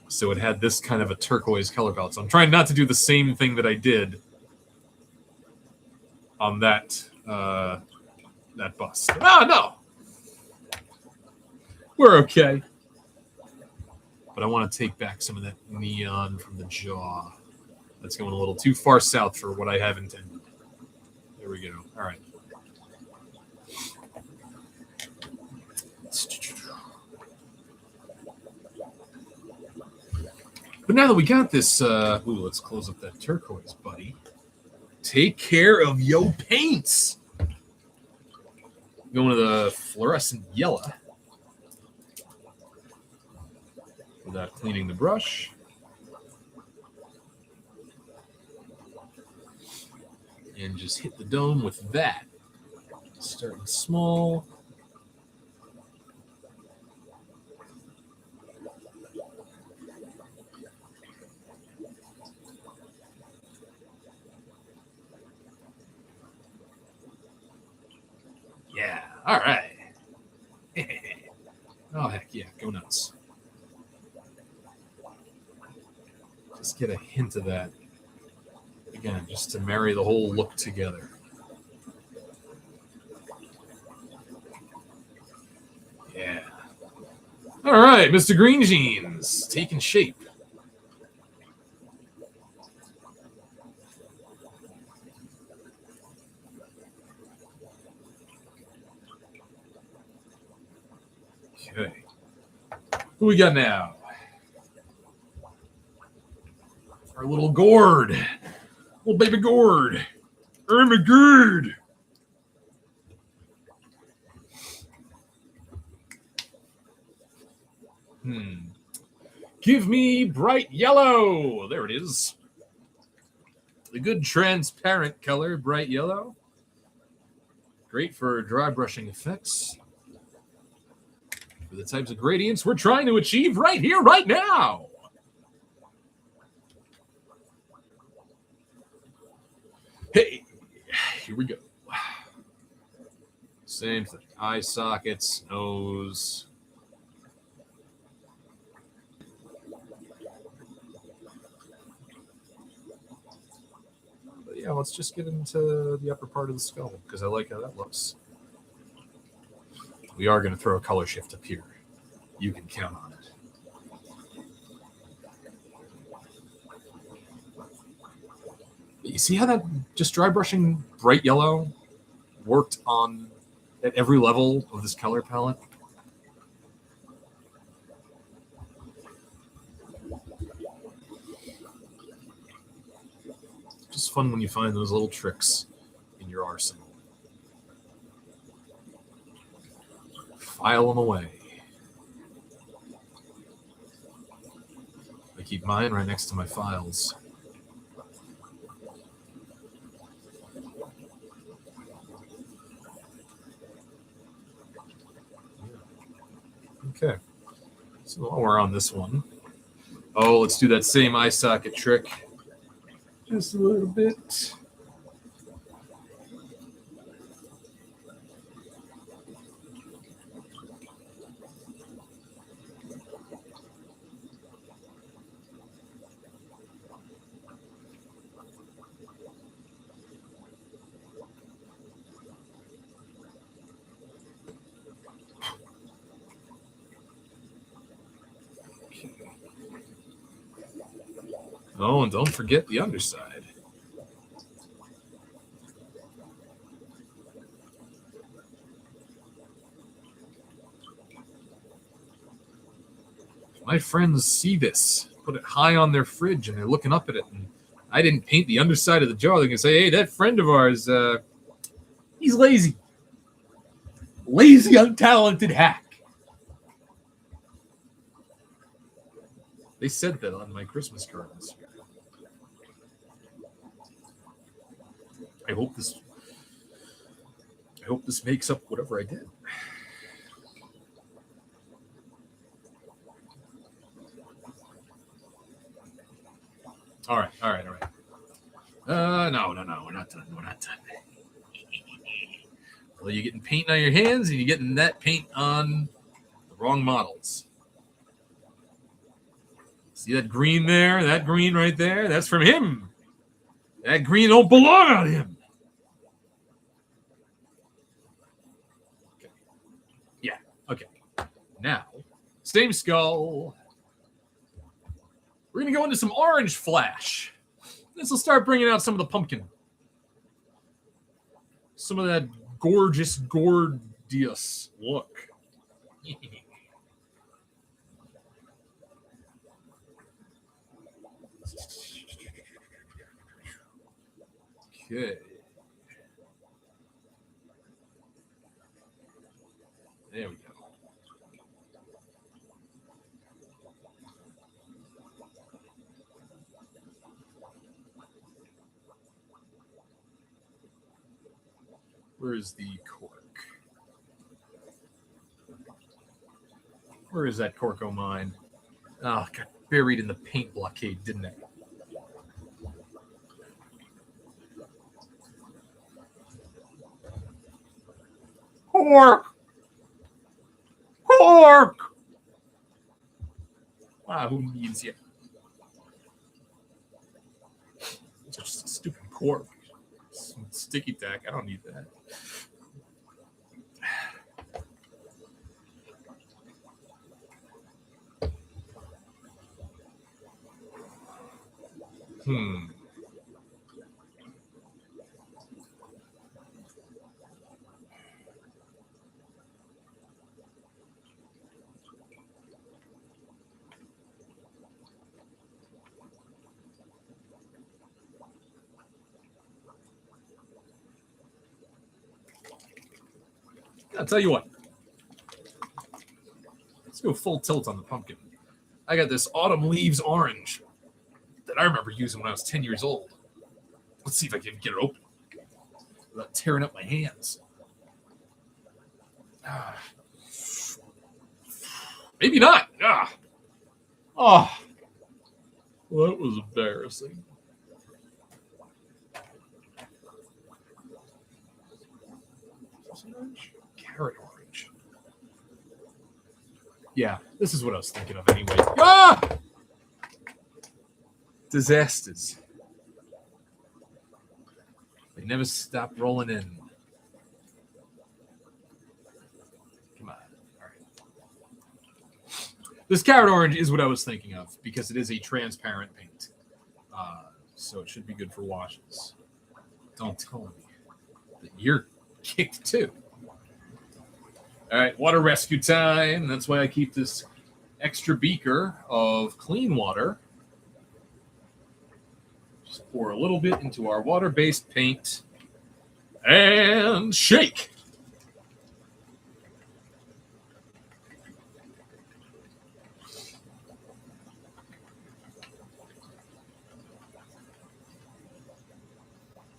So it had this kind of a turquoise color palette. So I'm trying not to do the same thing that I did on that that bust. Ah, no! We're okay. But I want to take back some of that neon from the jaw. That's going a little too far south for what I have intended. There we go. All right. But now that we got this, let's close up that turquoise, buddy. Take care of yo paints. Going to the fluorescent yellow without cleaning the brush. And just hit the dome with that. Starting small. Yeah, all right. Oh, heck yeah, go nuts. Just get a hint of that. Again, just to marry the whole look together. Yeah. All right, Mr. Green Jeans, taking shape. Okay. Who we got now? Our little gourd. Little baby gourd. I'm a gourd. Give me bright yellow. There it is. The good transparent color, bright yellow. Great for dry brushing effects. For the types of gradients we're trying to achieve right here, right now. Hey, here we go. Same thing. Eye sockets, nose. But yeah, let's just get into the upper part of the skull because I like how that looks. We are going to throw a color shift up here. You can count on it. You see how that just dry brushing bright yellow worked on at every level of this color palette? Just fun when you find those little tricks in your arsenal. File them away. I keep mine right next to my files. Okay, so while we're on this one, let's do that same eye socket trick. Just a little bit. Oh, and don't forget the underside. My friends see this, put it high on their fridge, and they're looking up at it. And I didn't paint the underside of the jar. They're going to say, hey, that friend of ours, he's lazy. Lazy, untalented hack. They said that on my Christmas card this year. I hope this makes up whatever I did. All right. No, we're not done. Well, you're getting paint on your hands, and you're getting that paint on the wrong models. See that green there? That green right there? That's from him. That green don't belong on him. Okay. Yeah, okay. Now, same skull. We're going to go into some orange flash. This will start bringing out some of the pumpkin. Some of that gorgeous, gorgeous look. Okay. There we go. Where is the cork? Where is that cork of mine? Oh, got buried in the paint blockade, didn't it? Cork! Cork! Ah, who needs you? Just a stupid cork. Some sticky tack. I don't need that. I'll tell you what. Let's go full tilt on the pumpkin. I got this autumn leaves orange that I remember using when I was 10 years old. Let's see if I can get it open without tearing up my hands. Maybe not. Oh, well, that was embarrassing. Carrot orange. Yeah, this is what I was thinking of anyway. Disasters. They never stop rolling in. Come on. All right. This carrot orange is what I was thinking of because it is a transparent paint. So it should be good for washes. Don't tell me that you're kicked too. All right, water rescue time. That's why I keep this extra beaker of clean water. Just pour a little bit into our water-based paint and shake.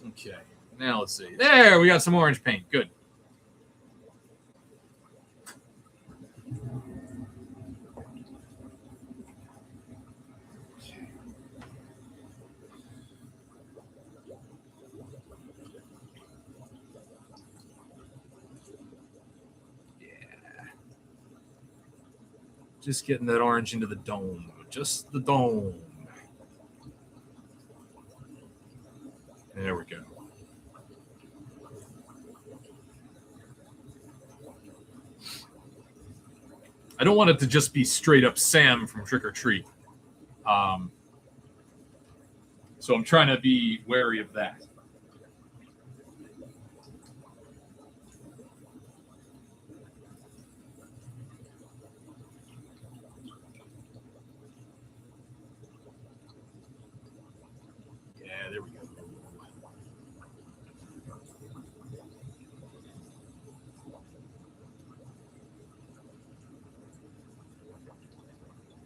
Okay, now let's see. There, we got some orange paint. Good. Just getting that orange into the dome. Just the dome. There we go. I don't want it to just be straight up Sam from Trick or Treat. So I'm trying to be wary of that.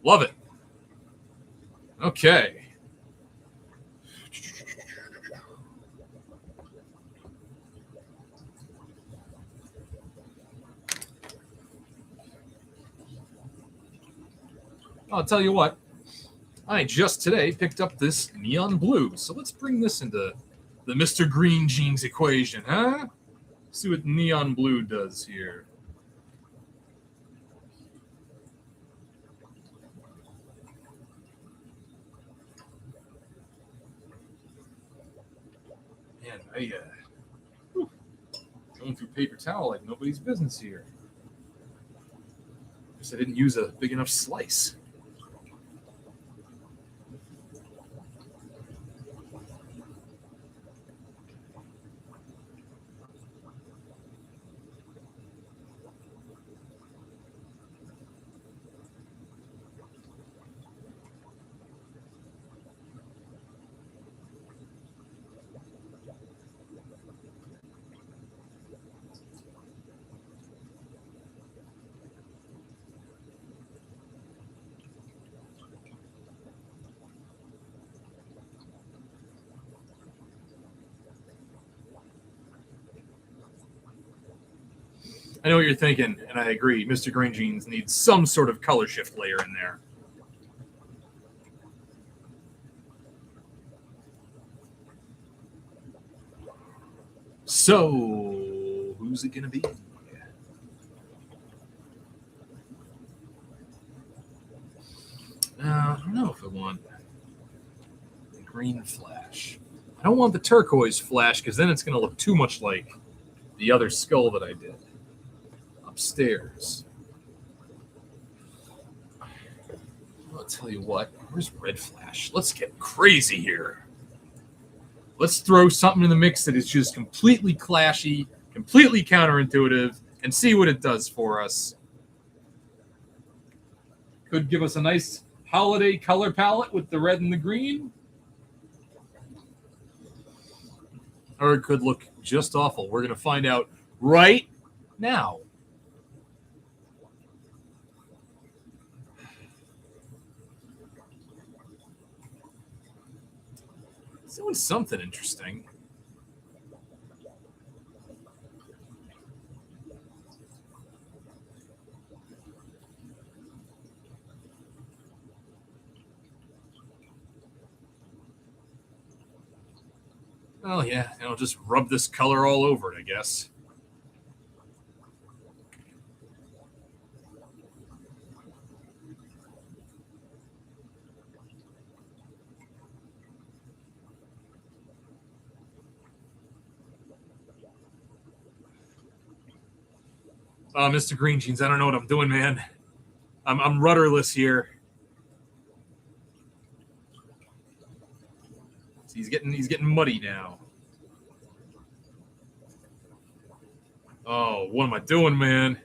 Love it. Okay. I'll tell you what. I just today picked up this neon blue. So let's bring this into the Mr. Green Jeans equation, huh? See what neon blue does here. Man, going through paper towel like nobody's business here. Guess I didn't use a big enough slice. I know what you're thinking, and I agree. Mr. Green Jeans needs some sort of color shift layer in there. So, who's it going to be? I don't know if I want the green flash. I don't want the turquoise flash because then it's going to look too much like the other skull that I did upstairs. I'll tell you what, where's red flash? Let's get crazy here. Let's throw something in the mix that is just completely clashy, completely counterintuitive, and see what it does for us. Could give us a nice holiday color palette with the red and the green. Or it could look just awful. We're going to find out right now. It's doing something interesting. Oh, yeah, I'll just rub this color all over it, I guess. Mr. Green Jeans, I don't know what I'm doing, man. I'm rudderless here. He's getting muddy now. Oh, what am I doing, man?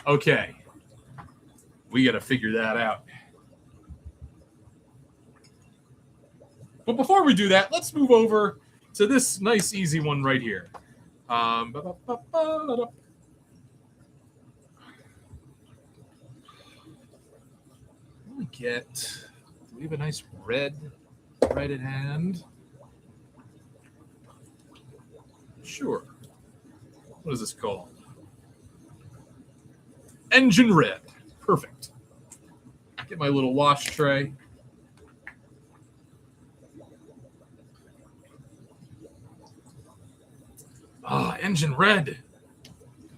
Okay. We got to figure that out. But before we do that, let's move over to this nice, easy one right here. Do we have a nice red right at hand? Sure. What is this called? Engine red. Perfect. Get my little wash tray. Engine red.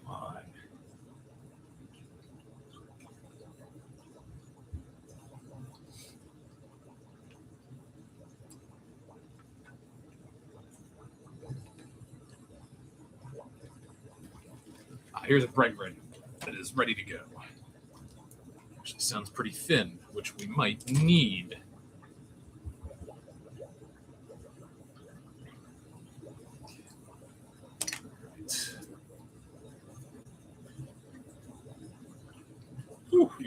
Come on. Here's a bright red that is ready to go. Actually sounds pretty thin, which we might need.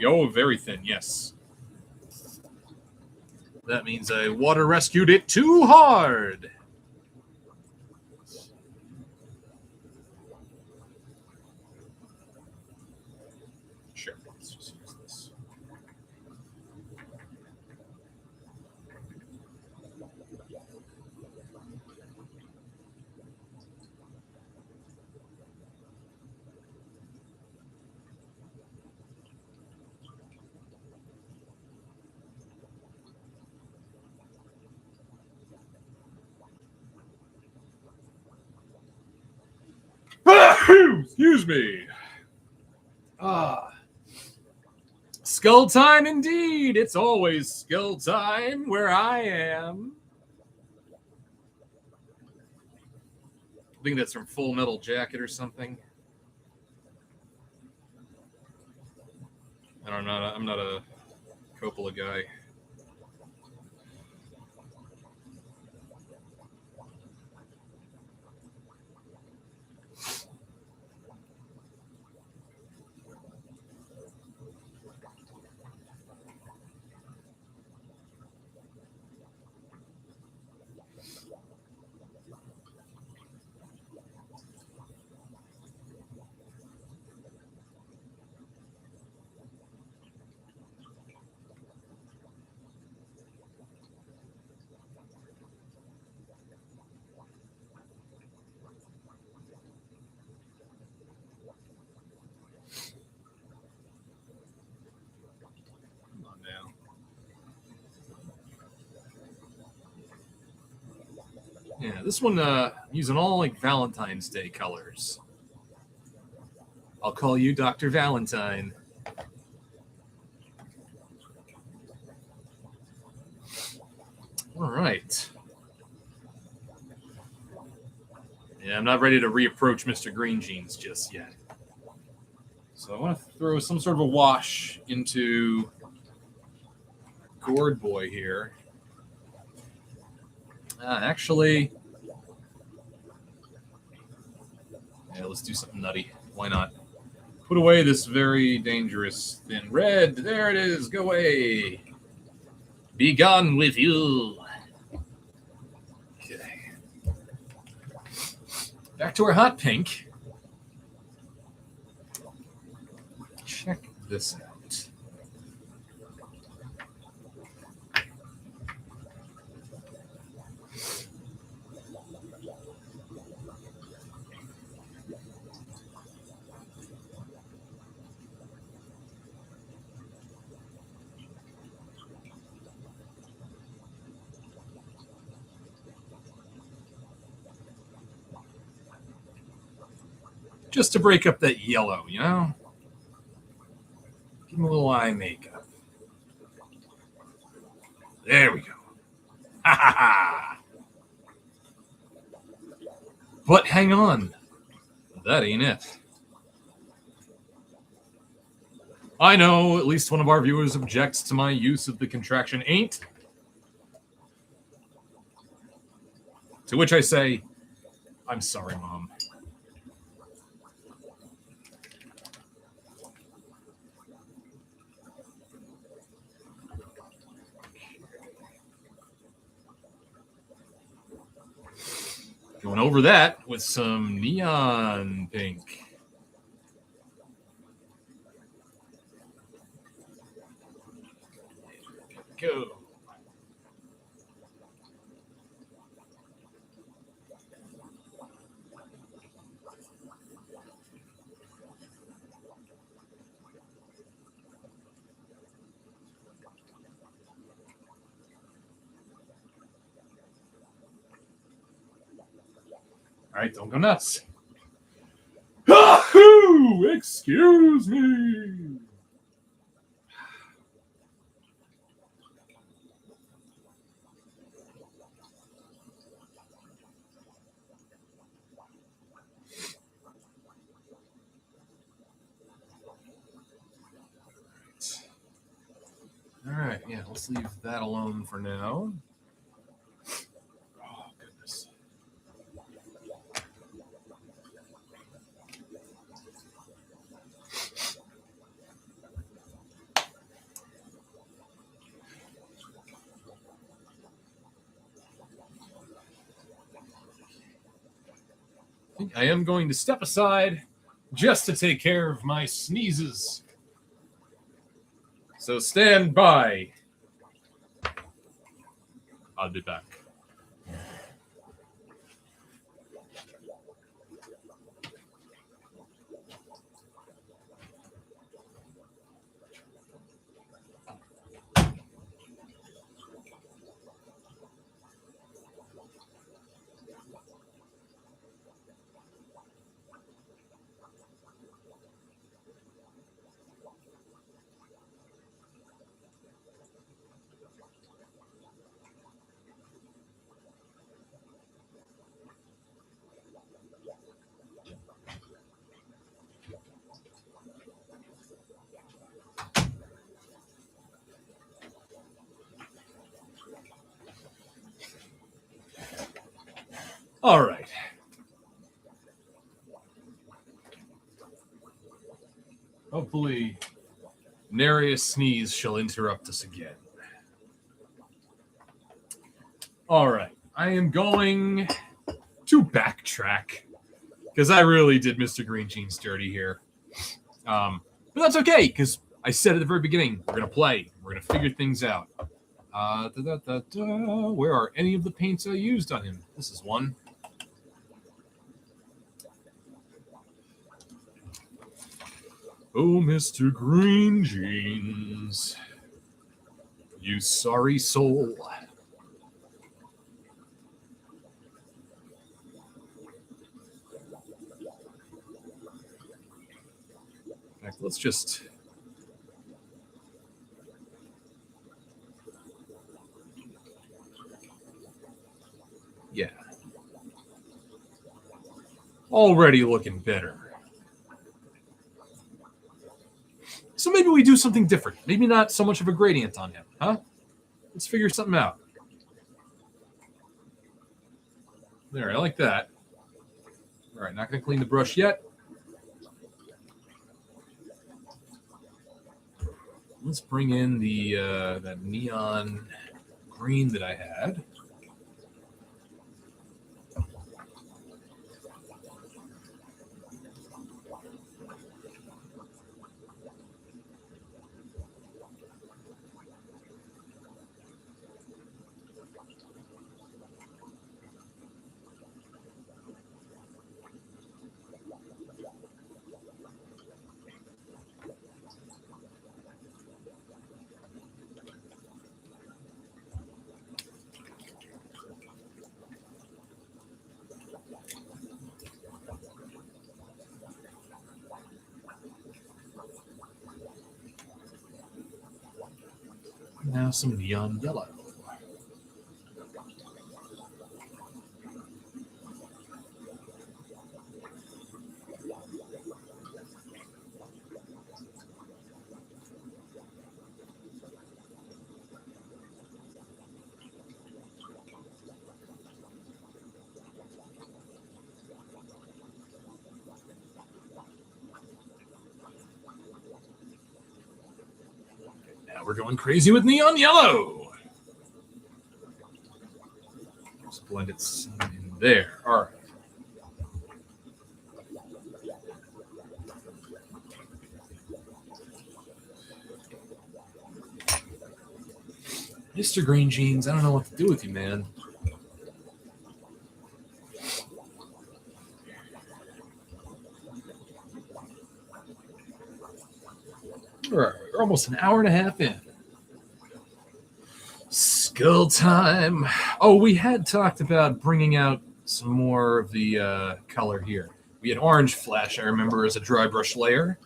Oh, very thin, yes. That means I water rescued it too hard. me. Skull time indeed. It's always skull time where I am. I think that's from Full Metal Jacket or something. I don't know. I'm not a Coppola guy. Yeah, this one using all like Valentine's Day colors. I'll call you Dr. Valentine. All right. Yeah, I'm not ready to reapproach Mr. Green Jeans just yet. So I want to throw some sort of a wash into Gourd Boy here. Actually, yeah, let's do something nutty. Why not? Put away this very dangerous thin red. There it is. Go away. Be gone with you. Okay. Back to our hot pink. Check this out. Just to break up that yellow, you know? Give him a little eye makeup. There we go. Ha ha ha! But hang on. That ain't it. I know at least one of our viewers objects to my use of the contraction ain't. To which I say, I'm sorry, Mom. Going over that with some neon pink. Go. All right, don't go nuts. Ahoo! Excuse me. All right, yeah, let's leave that alone for now. Oh, goodness. I think I am going to step aside just to take care of my sneezes. So stand by. I'll be back. All right. Hopefully, nary a sneeze shall interrupt us again. All right. I am going to backtrack because I really did Mr. Green Jeans dirty here. But that's okay because I said at the very beginning, we're going to play. We're going to figure things out. Where are any of the paints I used on him? This is one. Oh, Mr. Green Jeans, you sorry soul. In fact, let's just... Yeah. Already looking better. So maybe we do something different. Maybe not so much of a gradient on him, huh? Let's figure something out. There, I like that. All right, not going to clean the brush yet. Let's bring in the that neon green that I had. Now some neon yellow. Now we're going crazy with neon yellow. Just blend it in there. All right. Mr. Green Jeans, I don't know what to do with you, man. We're almost an hour and a half in. Skull time. Oh, we had talked about bringing out some more of the color here. We had orange flash, I remember, as a dry brush layer.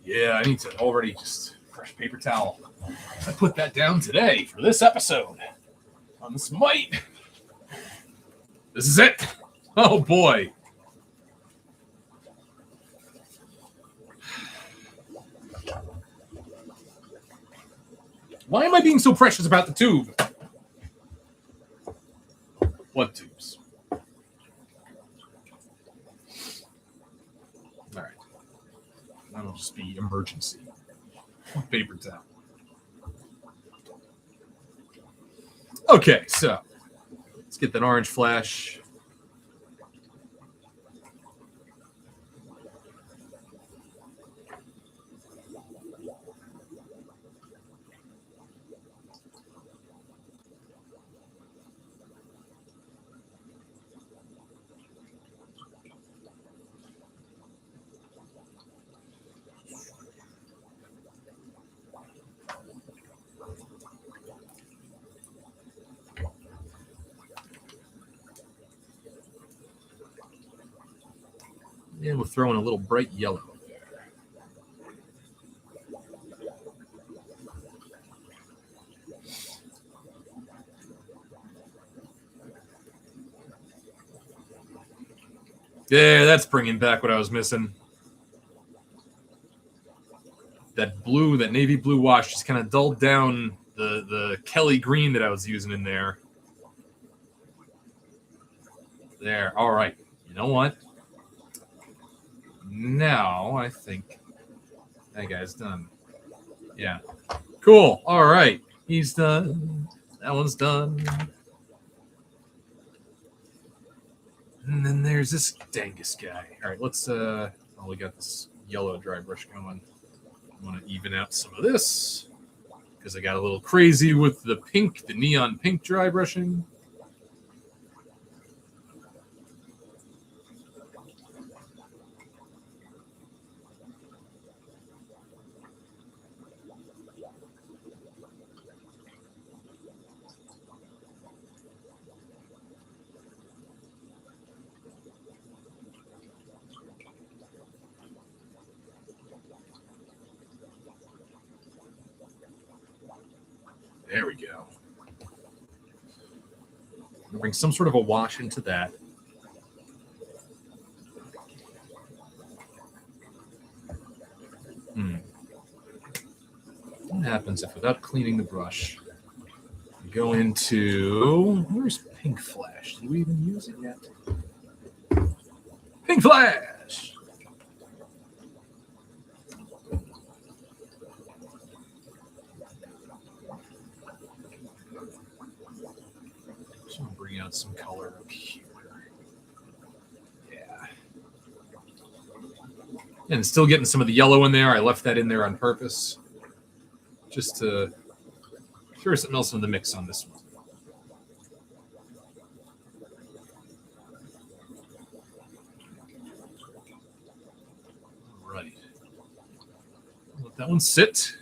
Yeah, I need to already just fresh paper towel. I put that down today for this episode on the Smite. This is it. Oh boy. Why am I being so precious about the tube? What tubes? All right. That'll just be emergency. Paper towel. Okay, so let's get that orange flash. And we'll throw in a little bright yellow there. Yeah, that's bringing back what I was missing. That blue, that navy blue wash just kind of dulled down the Kelly green that I was using in there. There. All right. You know what? Now I think that guy's done. Yeah. Cool. All right. He's done. That one's done. And then there's this Dangus guy. All right, let's we got this yellow dry brush going. I want to even out some of this because I got a little crazy with the pink, the neon pink dry brushing. There we go. Bring some sort of a wash into that. What happens if, without cleaning the brush, you go into... Where's Pink Flash? Did we even use it yet? Pink Flash! Just want to bring out some color up here. Yeah. And still getting some of the yellow in there. I left that in there on purpose. Just to throw something else in the mix on this one. All right. Let that one sit.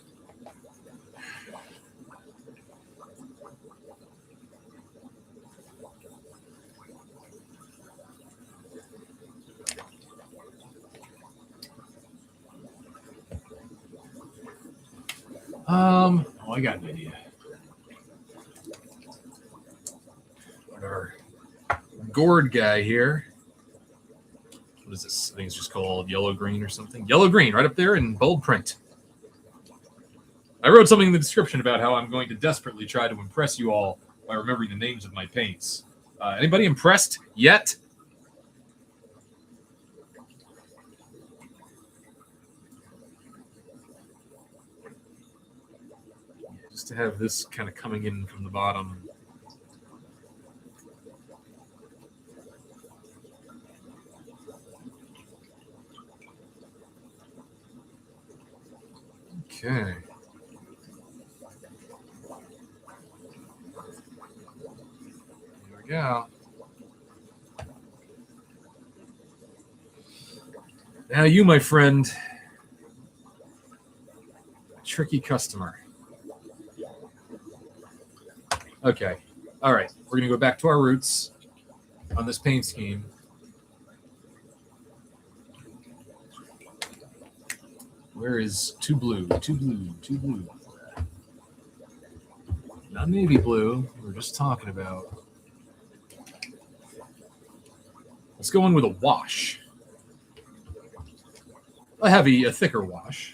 I got an idea. Our gourd guy here. What is this? I think it's just called yellow green or something. Yellow green, right up there in bold print. I wrote something in the description about how I'm going to desperately try to impress you all by remembering the names of my paints. Anybody impressed yet? Just to have this kind of coming in from the bottom. Okay. There we go. Now you, my friend, a tricky customer. Okay. All right. We're going to go back to our roots on this paint scheme. Where is too blue? Too blue. Too blue. Not navy blue. We were just talking about. Let's go in with a wash. A thicker wash.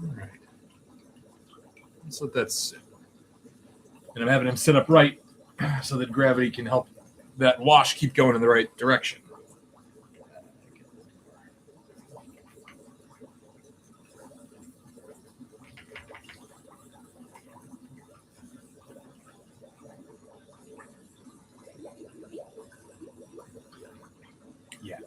All right. Let's let that sit. And I'm having him sit up right so that gravity can help that wash keep going in the right direction. Yeah.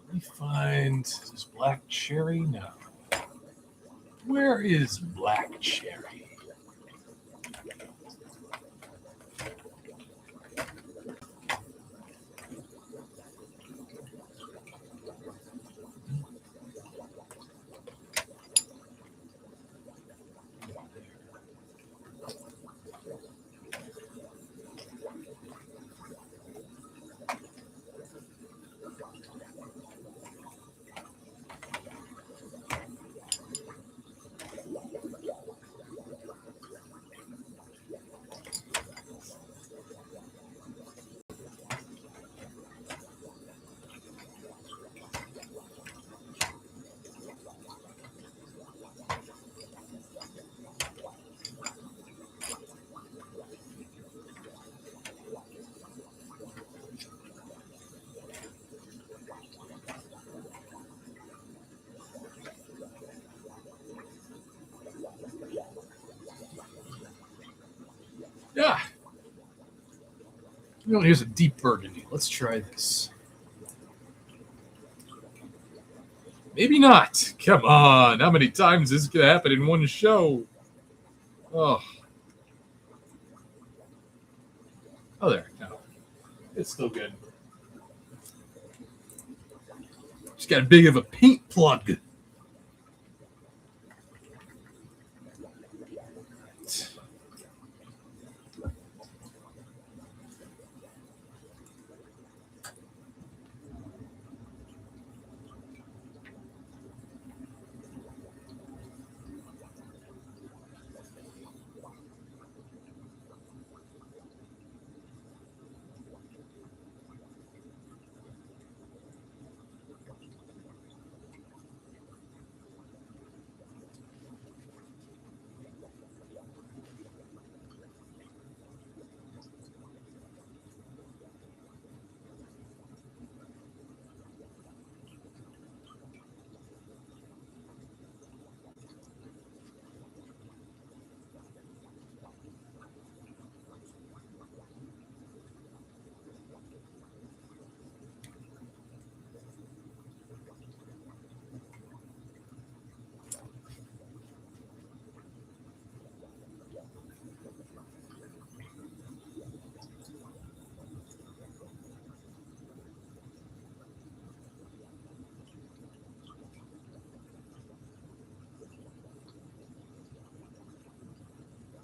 Let me find this black cherry. No. Where is black cherry? Yeah. Here's a deep burgundy. Let's try this. Maybe not. Come on. How many times is this going to happen in one show? Oh. Oh, there. No. It's still good. Just got a big of a paint plug.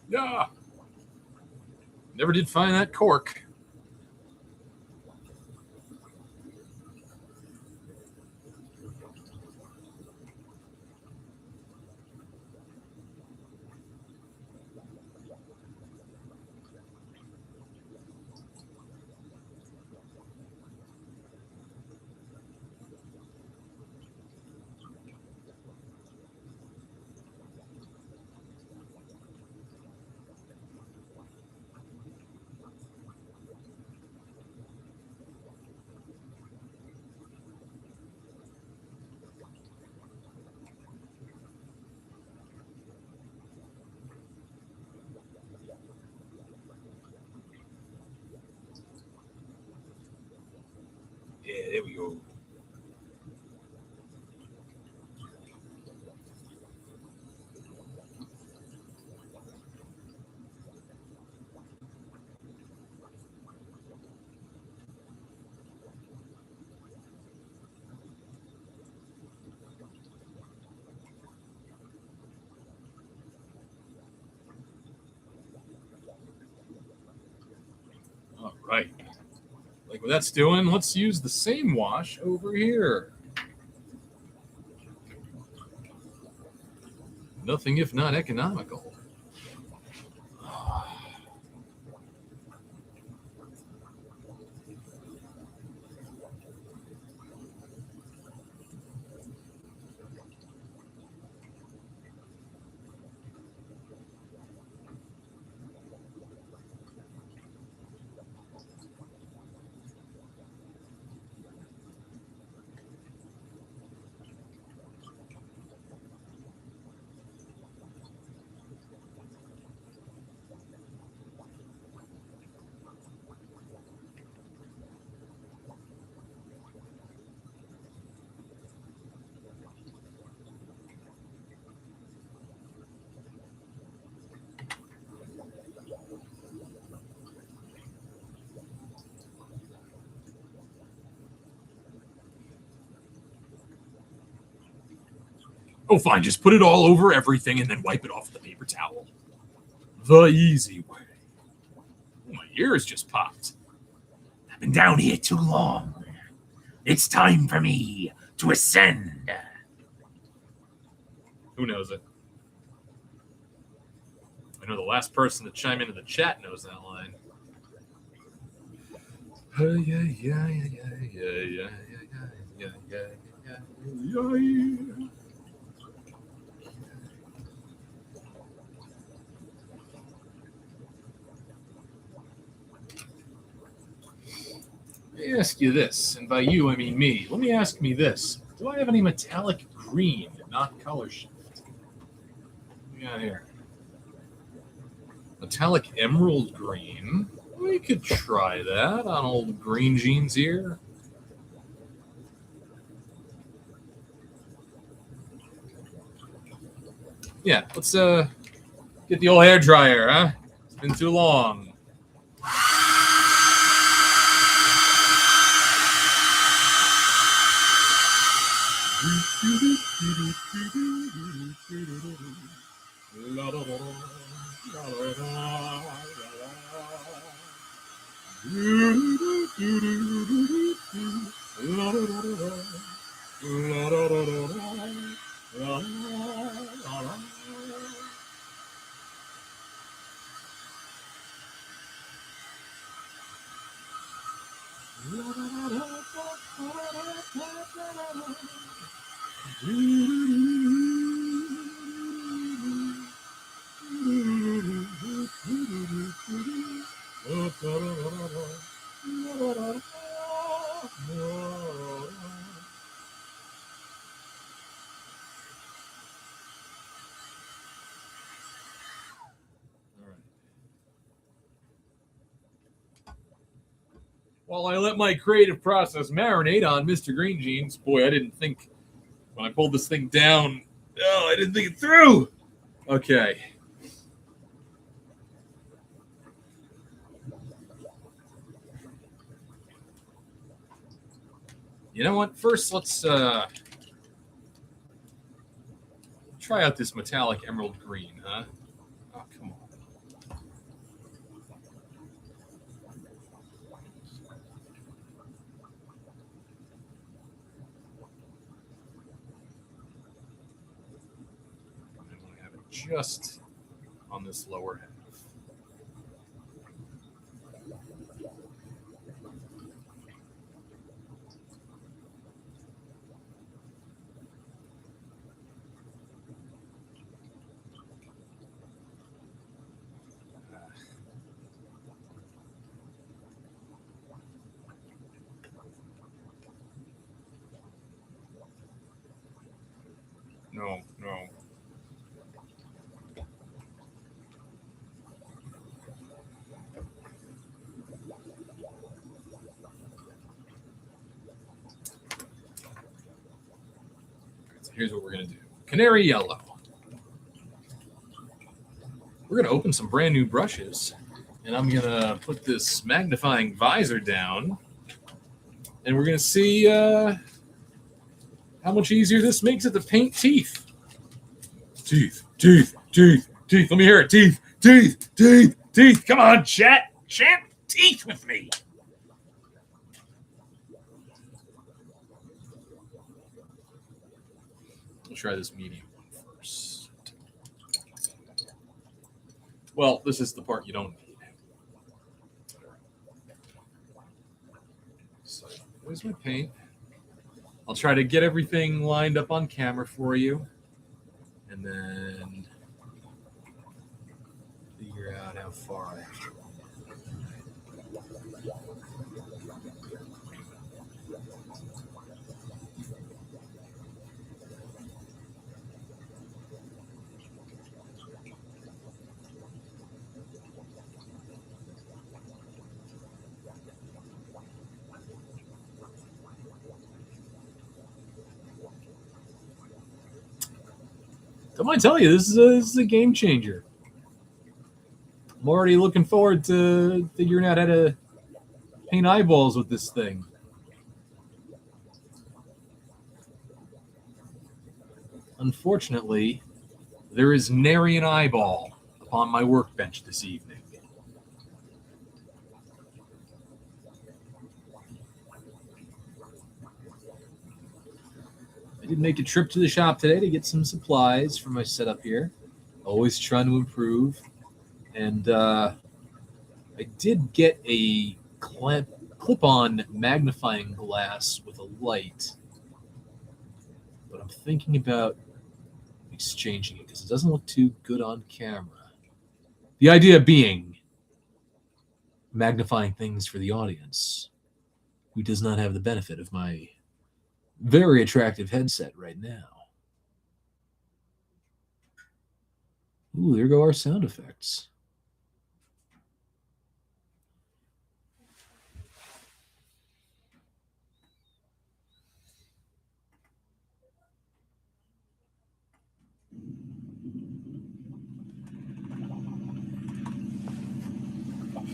Yeah. Never did find that cork. Yeah, there we go. All right. Like what that's doing, let's use the same wash over here. Nothing if not economical. Oh, fine. Just put it all over everything and then wipe it off with a paper towel. The easy way. Oh, my ears just popped. I've been down here too long. It's time for me to ascend. Who knows it? I know the last person to chime into the chat knows that line. Let me ask you this, and by you I mean me. Let me ask me this. Do I have any metallic green, not color shift? What we got here? Metallic emerald green. We could try that on old green jeans here. Yeah, let's get the old hair dryer, huh? It's been too long. While I let my creative process marinate on Mr. Green Jeans, boy, I didn't think when I pulled this thing down. Oh, I didn't think it through. Okay. You know what? First, let's try out this metallic emerald green, huh? Oh, come on. I want to have it just on this lower half. No. So here's what we're going to do. Canary yellow. We're going to open some brand new brushes, and I'm going to put this magnifying visor down, and we're going to see how much easier this makes it to paint teeth. Teeth. Let me hear it. Teeth. Come on, chat. Teeth with me. try this medium one first. Well, this is the part you don't need. So, where's my paint? I'll try to get everything lined up on camera for you. And then figure out how far I have to go. Don't mind telling you, this is a game changer. I'm already looking forward to figuring out how to paint eyeballs with this thing. Unfortunately, there is nary an eyeball upon my workbench this evening. I did make a trip to the shop today to get some supplies for my setup here. Always trying to improve. And I did get a clip-on magnifying glass with a light. But I'm thinking about exchanging it because it doesn't look too good on camera. The idea being magnifying things for the audience who does not have the benefit of my very attractive headset right now. Ooh, there go our sound effects.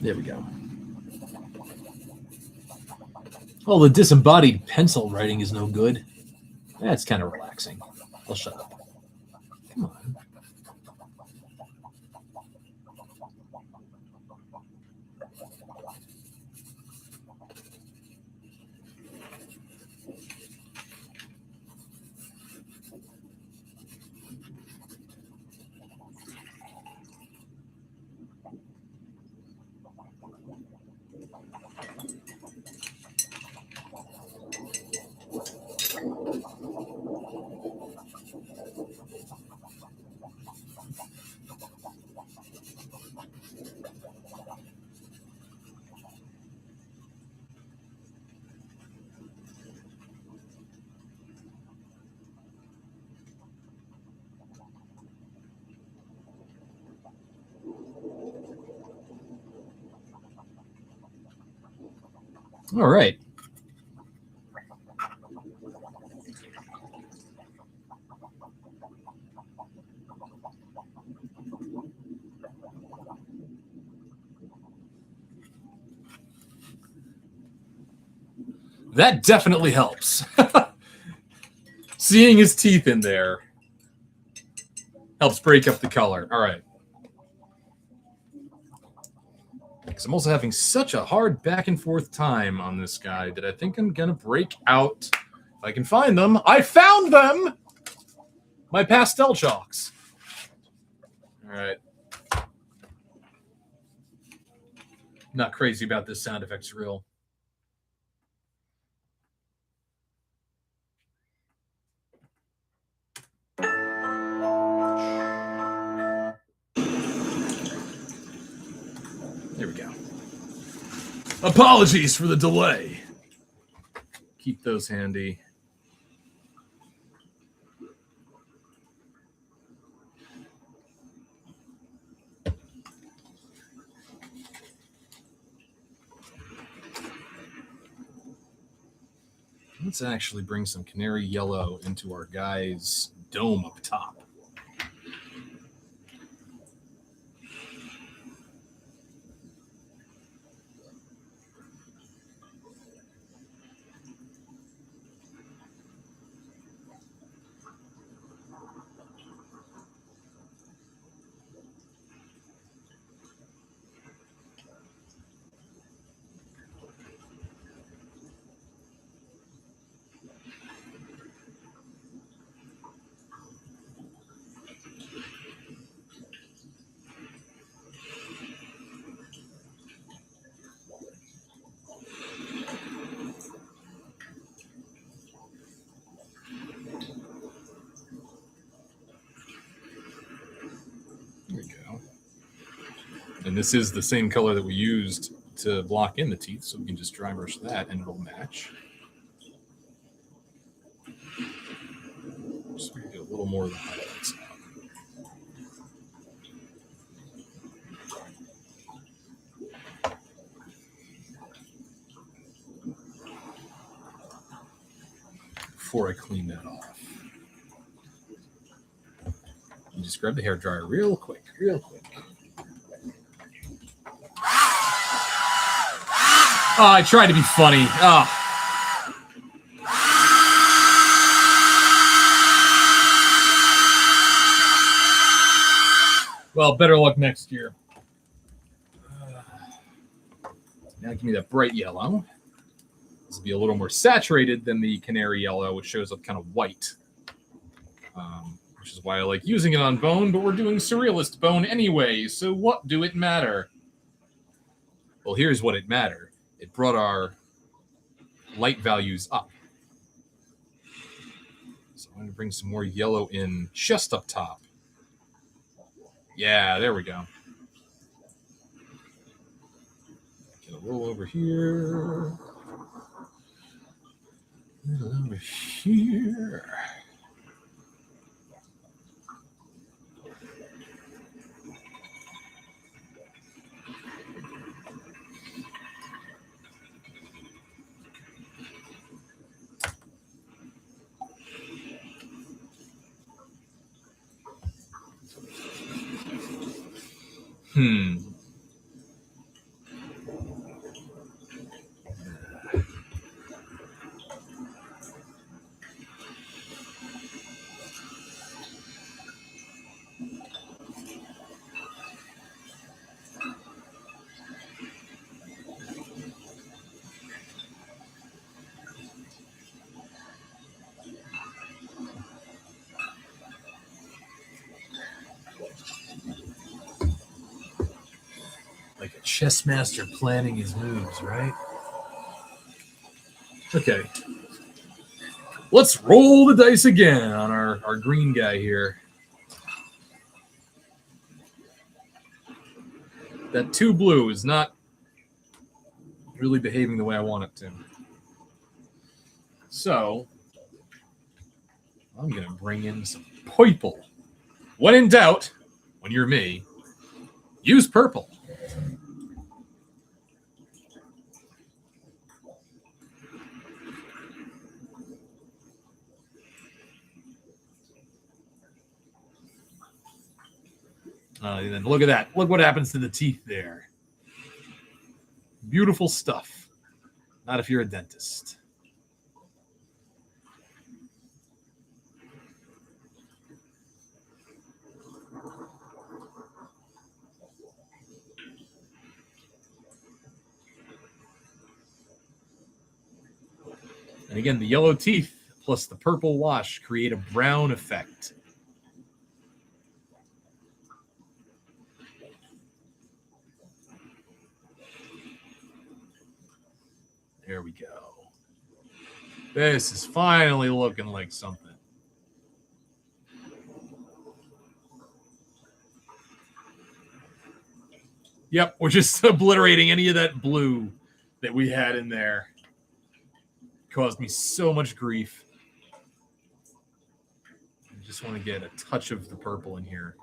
There we go. Oh, the disembodied pencil writing is no good. That's kind of relaxing. I'll shut up. Come on. All right. That definitely helps. Seeing his teeth in there helps break up the color. All right. Because I'm also having such a hard back and forth time on this guy that I think I'm going to break out. If I can find them. I found them! My pastel chalks. All right. Not crazy about this sound effects reel. There we go. Apologies for the delay. Keep those handy. Let's actually bring some canary yellow into our guy's dome up top. And this is the same color that we used to block in the teeth, so we can just dry brush that and it'll match. Just get a little more of the highlights out. Before I clean that off, you just grab the hair dryer real quick. Oh, I tried to be funny. Oh. Well, better luck next year. Now give me that bright yellow. This will be a little more saturated than the canary yellow, which shows up kind of white. Which is why I like using it on bone, but we're doing surrealist bone anyway, so what do it matter? Well, here's what it mattered. It brought our light values up. So I'm going to bring some more yellow in just up top. Yeah, there we go. Get a little over here. A little over here. Like a chess master planning his moves, right? Okay. Let's roll the dice again on our green guy here. That 2 blue is not really behaving the way I want it to. So, I'm going to bring in some purple. When in doubt, when you're me, use purple. And then look at that. Look what happens to the teeth there. Beautiful stuff. Not if you're a dentist. And again, the yellow teeth plus the purple wash create a brown effect. There we go. This is finally looking like something. Yep, we're just obliterating any of that blue that we had in there. Caused me so much grief. I just want to get a touch of the purple in here.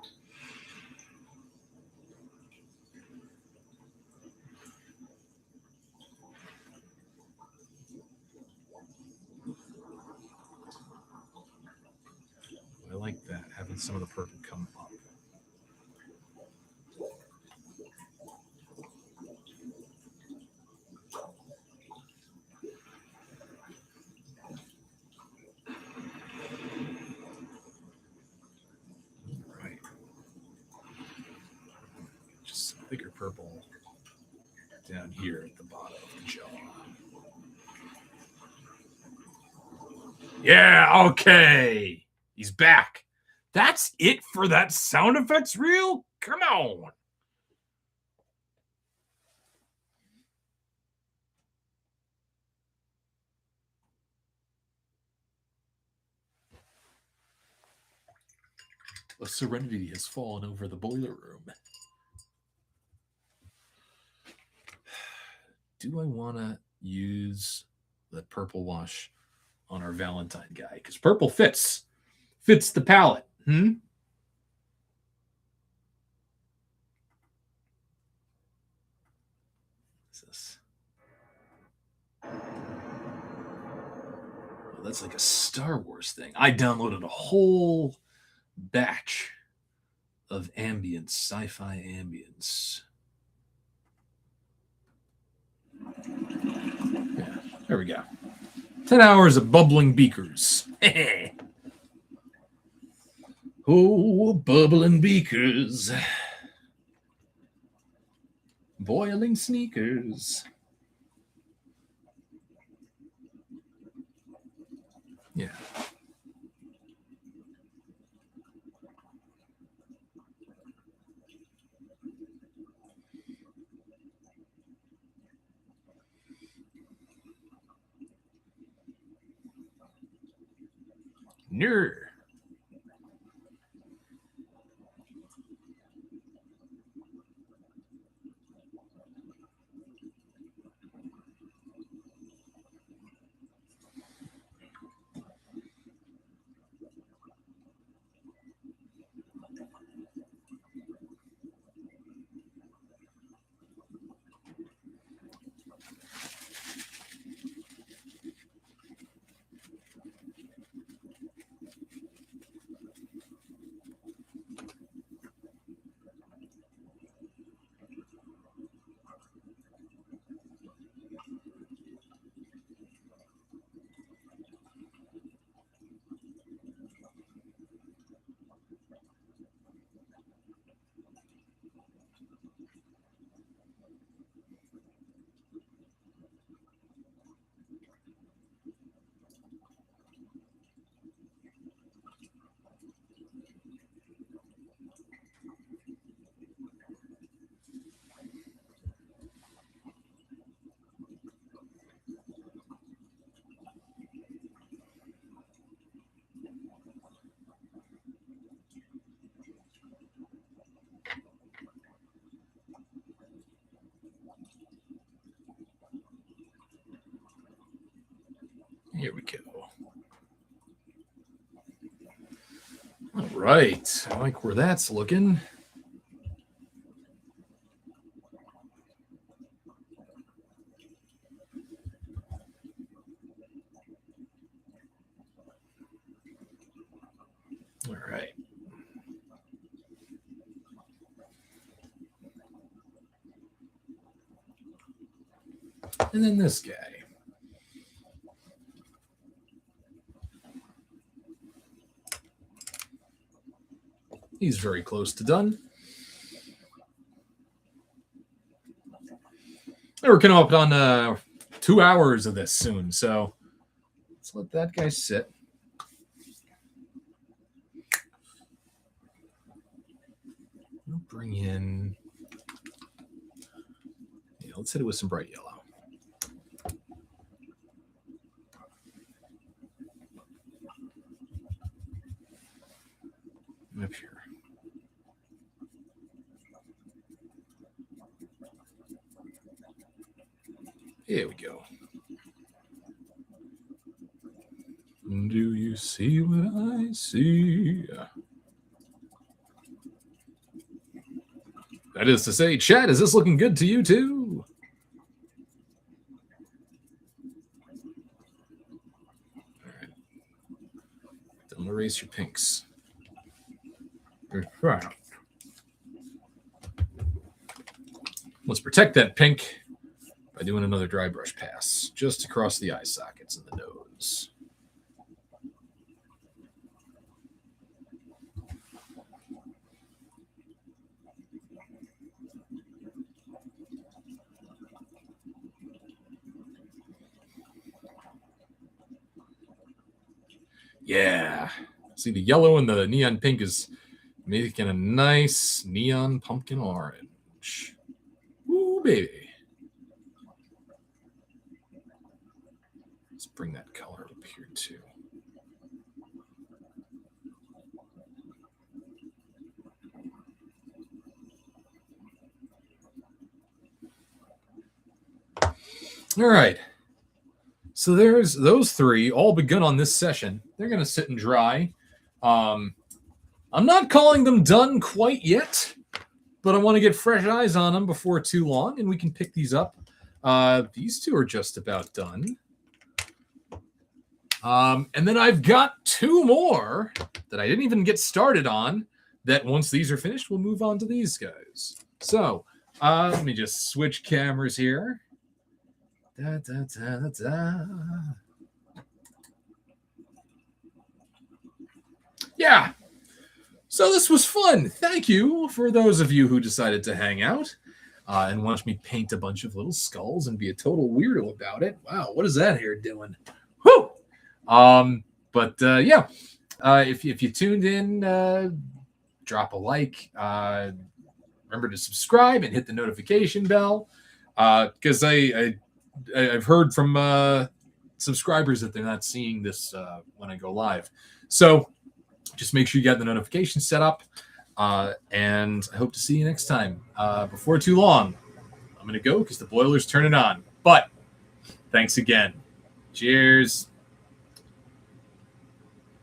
I like that, having some of the purple come up. Right. Just some bigger purple down here at the bottom of the jaw. Yeah, okay. He's back. That's it for that sound effects reel? Come on. A serenity has fallen over the boiler room. do I want to use the purple wash on our Valentine guy? Because purple fits the palette. What's this? Oh, that's like a Star Wars thing. I downloaded a whole batch of ambience, sci-fi ambience. Yeah, there we go. 10 hours of bubbling beakers. Oh, bubbling beakers. Boiling sneakers. Yeah. Ner. Here we go. All right. I like where that's looking. All right. And then this guy. He's very close to done. We're coming up on 2 hours of this soon, so let's let that guy sit. We'll bring in. Yeah, let's hit it with some bright yellow. Up here. Here we go. Do you see what I see? That is to say, Chad, is this looking good to you too? All right. Don't erase your pinks. Let's protect that pink by doing another dry brush pass just across the eye sockets and the nose. Yeah. See, the yellow and the neon pink is making a nice neon pumpkin orange. Ooh, baby. Let's bring that color up here too. All right. So there's those three all begun on this session. They're going to sit and dry. I'm not calling them done quite yet, but I want to get fresh eyes on them before too long, and we can pick these up. These two are just about done. And then I've got two more that I didn't even get started on that once these are finished, we'll move on to these guys. So let me just switch cameras here. Da, da, da, da. Yeah. So this was fun. Thank you for those of you who decided to hang out and watch me paint a bunch of little skulls and be a total weirdo about it. Wow, what is that hair doing? Whoo! Yeah, if you tuned in, drop a like. Remember to subscribe and hit the notification bell because I've heard from subscribers that they're not seeing this when I go live. So just make sure you got the notification set up. And I hope to see you next time. Before too long, I'm going to go because the boiler's turning on. But thanks again. Cheers.